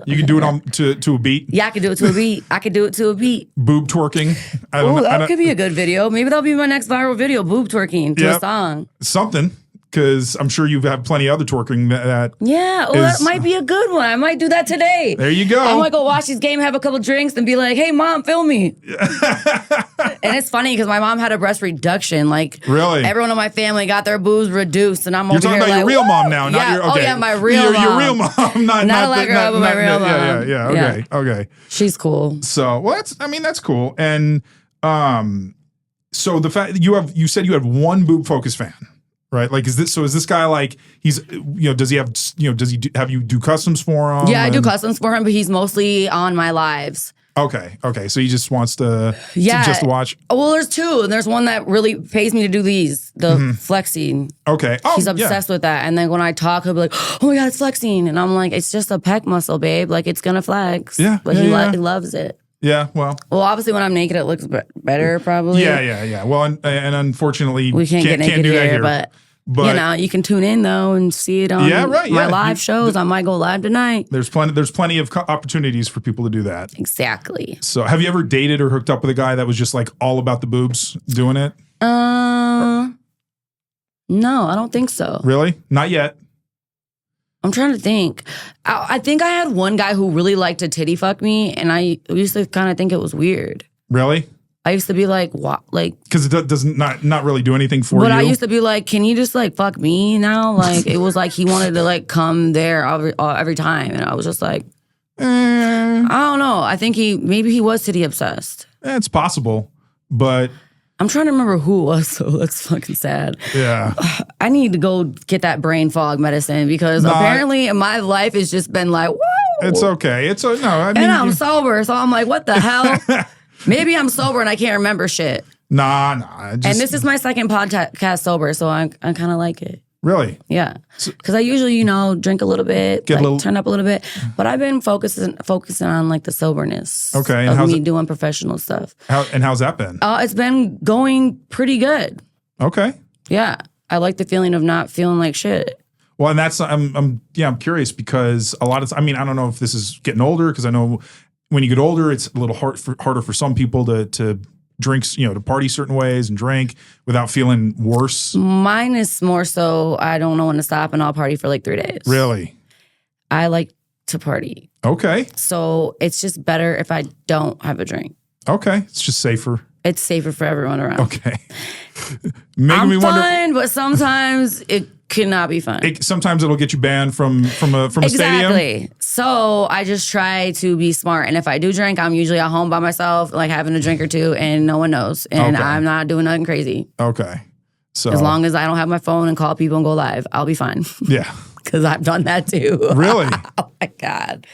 [SPEAKER 1] You can do it on to a beat.
[SPEAKER 2] Yeah, I can do it to a beat. I can do it to a beat.
[SPEAKER 1] Boob twerking.
[SPEAKER 2] Oh, that could be a good video. Maybe that'll be my next viral video. Boob twerking to a song.
[SPEAKER 1] Something. Because I'm sure you have plenty of other twerking that
[SPEAKER 2] that might be a good one. I might do that today.
[SPEAKER 1] There you go.
[SPEAKER 2] I might go watch this game, have a couple drinks, and be like, "Hey, mom, film me." And it's funny because my mom had a breast reduction. Like,
[SPEAKER 1] really,
[SPEAKER 2] everyone in my family got their boobs reduced, and I'm
[SPEAKER 1] You're
[SPEAKER 2] over
[SPEAKER 1] talking
[SPEAKER 2] here
[SPEAKER 1] about
[SPEAKER 2] like,
[SPEAKER 1] your real mom
[SPEAKER 2] Woo!
[SPEAKER 1] now, not your
[SPEAKER 2] Oh yeah, my real mom.
[SPEAKER 1] Your real mom, not
[SPEAKER 2] a black girl, but my real mom.
[SPEAKER 1] Yeah. Okay.
[SPEAKER 2] She's cool.
[SPEAKER 1] So, well, that's cool. And so the fact that you said you have one boob focus fan. Right, like is this guy like he's does he have have you do customs for him?
[SPEAKER 2] Yeah, I do customs for him, but he's mostly on my lives.
[SPEAKER 1] Okay, so he just wants to just watch.
[SPEAKER 2] Well, there's two, and there's one that really pays me to do the flexing.
[SPEAKER 1] Okay,
[SPEAKER 2] he's obsessed with that, and then when I talk, he'll be like, "Oh my god, it's flexing," and I'm like, "It's just a pec muscle, babe. Like it's gonna flex."
[SPEAKER 1] Yeah,
[SPEAKER 2] but he loves it.
[SPEAKER 1] Yeah, well,
[SPEAKER 2] obviously when I'm naked, it looks better, probably.
[SPEAKER 1] Yeah. Well, and unfortunately,
[SPEAKER 2] we can't get naked
[SPEAKER 1] do that here.
[SPEAKER 2] But you can tune in though and see it on my live shows. I might go live tonight.
[SPEAKER 1] There's plenty of opportunities for people to do that.
[SPEAKER 2] Exactly.
[SPEAKER 1] So, have you ever dated or hooked up with a guy that was just like all about the boobs doing it?
[SPEAKER 2] No, I don't think so.
[SPEAKER 1] Really? Not yet.
[SPEAKER 2] I'm trying to think. I think I had one guy who really liked to titty fuck me, and I used to kind of think it was weird.
[SPEAKER 1] Really?
[SPEAKER 2] I used to be like, what? Like,
[SPEAKER 1] because it doesn't not really do anything for you.
[SPEAKER 2] But I used to be like, can you just like fuck me now? Like, it was like he wanted to like come there every time, and I was just like, I don't know. I think maybe he was titty obsessed.
[SPEAKER 1] It's possible, but
[SPEAKER 2] I'm trying to remember who it was, so that's fucking sad.
[SPEAKER 1] Yeah.
[SPEAKER 2] I need to go get that brain fog medicine because apparently my life has just been like, whoa.
[SPEAKER 1] It's okay. And
[SPEAKER 2] I'm sober, so I'm like, what the hell? Maybe I'm sober and I can't remember shit.
[SPEAKER 1] Nah.
[SPEAKER 2] And this is my second podcast sober, so I kind of like it.
[SPEAKER 1] Really?
[SPEAKER 2] Yeah. Because I usually, drink a little bit, turn up a little bit. But I've been focusing on like the soberness of me doing professional stuff.
[SPEAKER 1] How's that been?
[SPEAKER 2] It's been going pretty good.
[SPEAKER 1] Okay.
[SPEAKER 2] Yeah. I like the feeling of not feeling like shit.
[SPEAKER 1] Well, and that's, I'm curious because a lot of, I don't know if this is getting older because I know when you get older, it's a little harder for some people to drink, to party certain ways and drink without feeling worse.
[SPEAKER 2] Mine is more so I don't know when to stop and I'll party for like 3 days.
[SPEAKER 1] Really?
[SPEAKER 2] I like to party.
[SPEAKER 1] Okay.
[SPEAKER 2] So it's just better if I don't have a drink.
[SPEAKER 1] Okay. It's just safer.
[SPEAKER 2] It's safer for everyone around.
[SPEAKER 1] Okay.
[SPEAKER 2] I'm fine, but sometimes it cannot be fun.
[SPEAKER 1] Sometimes it'll get you banned from a stadium.
[SPEAKER 2] Exactly. So I just try to be smart. And if I do drink, I'm usually at home by myself, like having a drink or two, and no one knows. And I'm not doing nothing crazy.
[SPEAKER 1] Okay. So
[SPEAKER 2] as long as I don't have my phone and call people and go live, I'll be fine.
[SPEAKER 1] Yeah.
[SPEAKER 2] Because I've done that too.
[SPEAKER 1] Really?
[SPEAKER 2] Oh my God.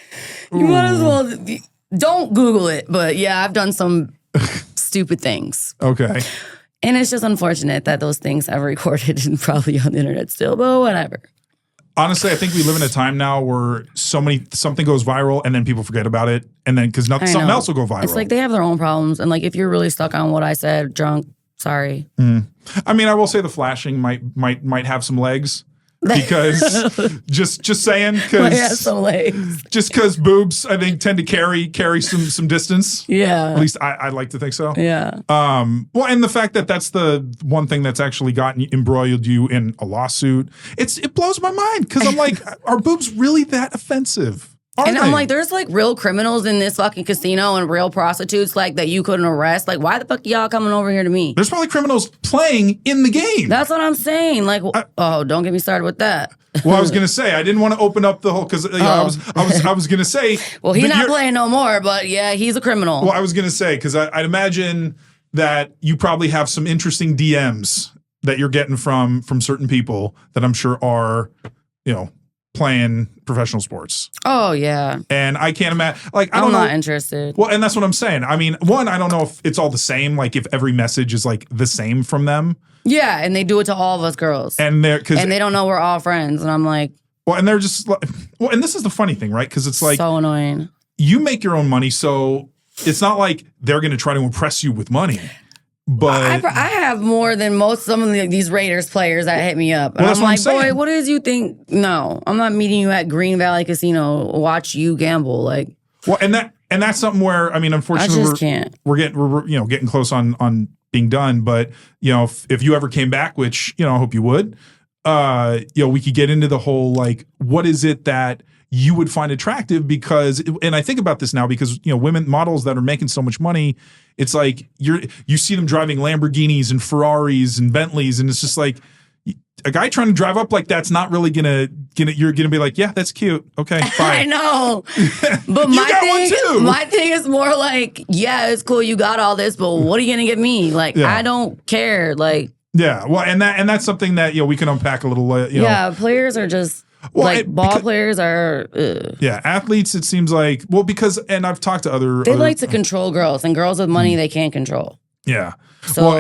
[SPEAKER 2] You might as well don't Google it. But yeah, I've done some stupid things.
[SPEAKER 1] Okay.
[SPEAKER 2] And it's just unfortunate that those things are recorded and probably on the internet still, but whatever.
[SPEAKER 1] Honestly, I think we live in a time now where something goes viral and then people forget about it, and then because something else will go viral.
[SPEAKER 2] It's like they have their own problems, and like if you're really stuck on what I said, drunk, sorry.
[SPEAKER 1] I will say the flashing might have some legs. Because just saying, because
[SPEAKER 2] some legs.
[SPEAKER 1] Just because boobs, I think, tend to carry some distance.
[SPEAKER 2] Yeah,
[SPEAKER 1] at least I like to think so.
[SPEAKER 2] Yeah.
[SPEAKER 1] Well, and the fact that that's the one thing that's actually embroiled you in a lawsuit, it blows my mind because I'm like, are boobs really that offensive?
[SPEAKER 2] I'm like, there's like real criminals in this fucking casino and real prostitutes like that you couldn't arrest. Like, why the fuck y'all coming over here to me?
[SPEAKER 1] There's probably criminals playing in the game.
[SPEAKER 2] That's what I'm saying. Like, don't get me started with that.
[SPEAKER 1] Well, I was gonna say I didn't want to open up the whole because I was gonna say.
[SPEAKER 2] Well, he's not playing no more, but yeah, he's a criminal.
[SPEAKER 1] Well, I was gonna say because I'd imagine that you probably have some interesting DMs that you're getting from certain people that I'm sure are, playing professional sports.
[SPEAKER 2] Oh, yeah.
[SPEAKER 1] And I can't imagine, I'm
[SPEAKER 2] not interested.
[SPEAKER 1] Well, and that's what I'm saying. One, I don't know if it's all the same, like if every message is like the same from them.
[SPEAKER 2] Yeah, and they do it to all of us girls.
[SPEAKER 1] And they
[SPEAKER 2] don't know we're all friends. And I'm like.
[SPEAKER 1] Well, and they're just like, and this is the funny thing, right? Because it's like.
[SPEAKER 2] So annoying.
[SPEAKER 1] You make your own money, so it's not like they're going to try to impress you with money. But
[SPEAKER 2] I have more than some of these Raiders players that hit me up. And
[SPEAKER 1] Well, that's
[SPEAKER 2] I'm
[SPEAKER 1] what I'm
[SPEAKER 2] like,
[SPEAKER 1] saying.
[SPEAKER 2] boy, what is you think? No, I'm not meeting you at Green Valley Casino. Watch you gamble. Like,
[SPEAKER 1] well, and that's something where I mean,
[SPEAKER 2] I
[SPEAKER 1] unfortunately,
[SPEAKER 2] just can't.
[SPEAKER 1] we're getting close on being done. But if you ever came back, which I hope you would, we could get into the whole like, what is it that you would find attractive? Because, and I think about this now because women models that are making so much money, it's like you see them driving Lamborghinis and Ferraris and Bentleys, and it's just like a guy trying to drive up like that's not really you're gonna be like, yeah, that's cute, okay, bye.
[SPEAKER 2] I know, but my thing is more like, yeah, it's cool, you got all this, but what are you gonna get me? Like, I don't care. Like,
[SPEAKER 1] yeah, well, and that's something that we can unpack a little.
[SPEAKER 2] Yeah, players are just. Ball players are.
[SPEAKER 1] Yeah, athletes. It seems like because I've talked to other.
[SPEAKER 2] They like to control girls, and girls with money they can't control.
[SPEAKER 1] Yeah.
[SPEAKER 2] So,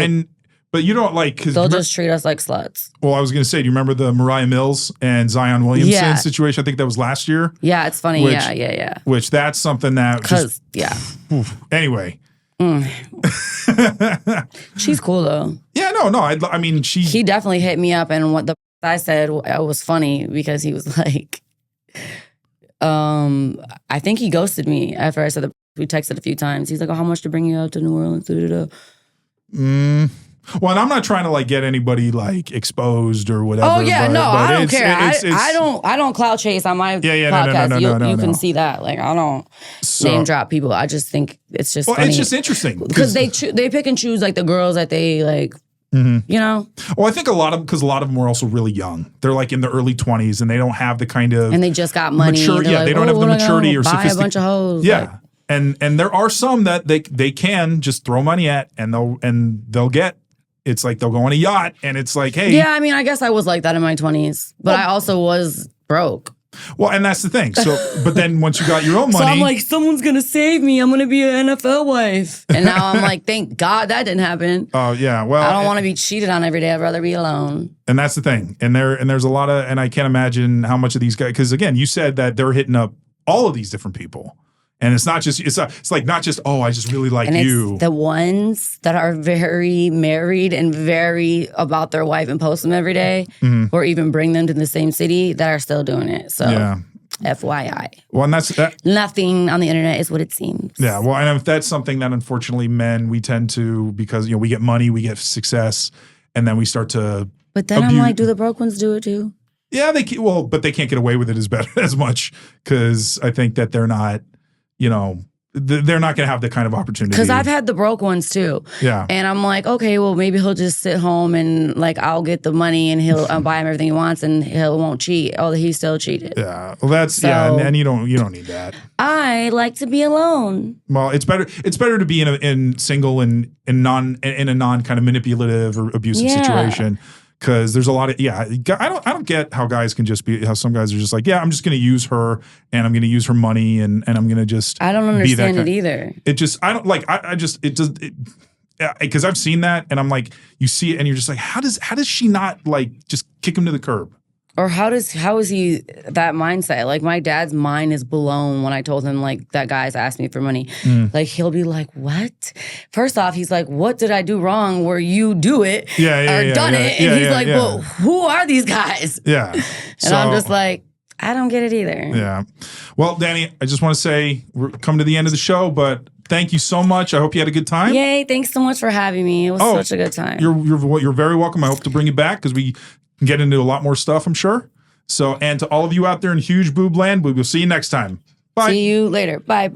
[SPEAKER 1] but you don't like because
[SPEAKER 2] they'll just treat us like sluts.
[SPEAKER 1] Well, I was going to say, do you remember the Mariah Mills and Zion Williamson situation? I think that was last year.
[SPEAKER 2] Yeah, it's funny. Yeah.
[SPEAKER 1] Which that's something that Anyway.
[SPEAKER 2] She's cool though.
[SPEAKER 1] Yeah, no. I mean,
[SPEAKER 2] he definitely hit me up, and what the I said was funny because he was like, I think he ghosted me after I said that. We texted a few times. He's like, oh, how much to bring you out to New Orleans?
[SPEAKER 1] Well, and I'm not trying to like get anybody like exposed or whatever.
[SPEAKER 2] Oh yeah, but I don't care. I don't clout chase on my podcast. You can see that. Like, I don't name drop people. I just think it's just funny.
[SPEAKER 1] It's just interesting
[SPEAKER 2] because they pick and choose like the girls that they like.
[SPEAKER 1] Well, I think because a lot of them were also really young. They're like in their early 20s, and they don't have the kind of
[SPEAKER 2] and they just got money.
[SPEAKER 1] They don't have the maturity or
[SPEAKER 2] sophistication. Buy a bunch of hoes.
[SPEAKER 1] Yeah,
[SPEAKER 2] like,
[SPEAKER 1] and there are some that they can just throw money at, and they'll get. It's like they'll go on a yacht, and it's like, hey.
[SPEAKER 2] Yeah, I mean, I guess I was like that in my 20s, but I also was broke.
[SPEAKER 1] Well, and that's the thing. So, but then once you got your own money.
[SPEAKER 2] So I'm like, someone's going to save me. I'm going to be an NFL wife. And now I'm like, thank God that didn't happen.
[SPEAKER 1] Oh, yeah. Well,
[SPEAKER 2] I don't want to be cheated on every day. I'd rather be alone.
[SPEAKER 1] And that's the thing. And there's a lot of, and I can't imagine how much of these guys, because again, you said that they're hitting up all of these different people. And it's not just, it's like not just, oh, I just really like you.
[SPEAKER 2] It's the ones that are very married and very about their wife and post them every day, or even bring them to the same city that are still doing it. So, FYI.
[SPEAKER 1] Well, and that.
[SPEAKER 2] Nothing on the internet is what it seems.
[SPEAKER 1] Yeah. Well, and if that's something that unfortunately we tend to, because, we get money, we get success, and then we start to.
[SPEAKER 2] But then I'm like, do the broke ones do it too?
[SPEAKER 1] Yeah, but they can't get away with it as much because I think that they're not. They're not going to have the kind of opportunity.
[SPEAKER 2] Because I've had the broke ones too.
[SPEAKER 1] Yeah.
[SPEAKER 2] And I'm like, okay, well, maybe he'll just sit home and like I'll get the money and he'll buy him everything he wants and he won't cheat. Oh, he still cheated.
[SPEAKER 1] Yeah. Well, and you don't need that.
[SPEAKER 2] I like to be alone.
[SPEAKER 1] Well, it's better to be in single and in a non kind of manipulative or abusive situation. Because there's a lot of I don't get how guys can just be, how some guys are just like, I'm just going to use her and I'm going to use her money and I'm going to just
[SPEAKER 2] I don't understand it either.
[SPEAKER 1] It just I don't like I just it does because I've seen that and I'm like, you see it and you're just like, how does she not like just kick him to the curb?
[SPEAKER 2] Or how is he that mindset? Like my dad's mind is blown when I told him like that guy's asked me for money. Like he'll be like, "What?" First off, he's like, "What did I do wrong where you do it or done it?" And he's like, "Well, who are these guys?"
[SPEAKER 1] Yeah,
[SPEAKER 2] and I'm just like, I don't get it either.
[SPEAKER 1] Yeah. Well, Danii, I just want to say we're coming to the end of the show, but thank you so much. I hope you had a good time.
[SPEAKER 2] Yay! Thanks so much for having me. It was such a good time.
[SPEAKER 1] You're very welcome. I hope to bring you back because we can get into a lot more stuff, I'm sure. So, and to all of you out there in Huge Boob Land, we will see you next time. Bye.
[SPEAKER 2] See you later. Bye.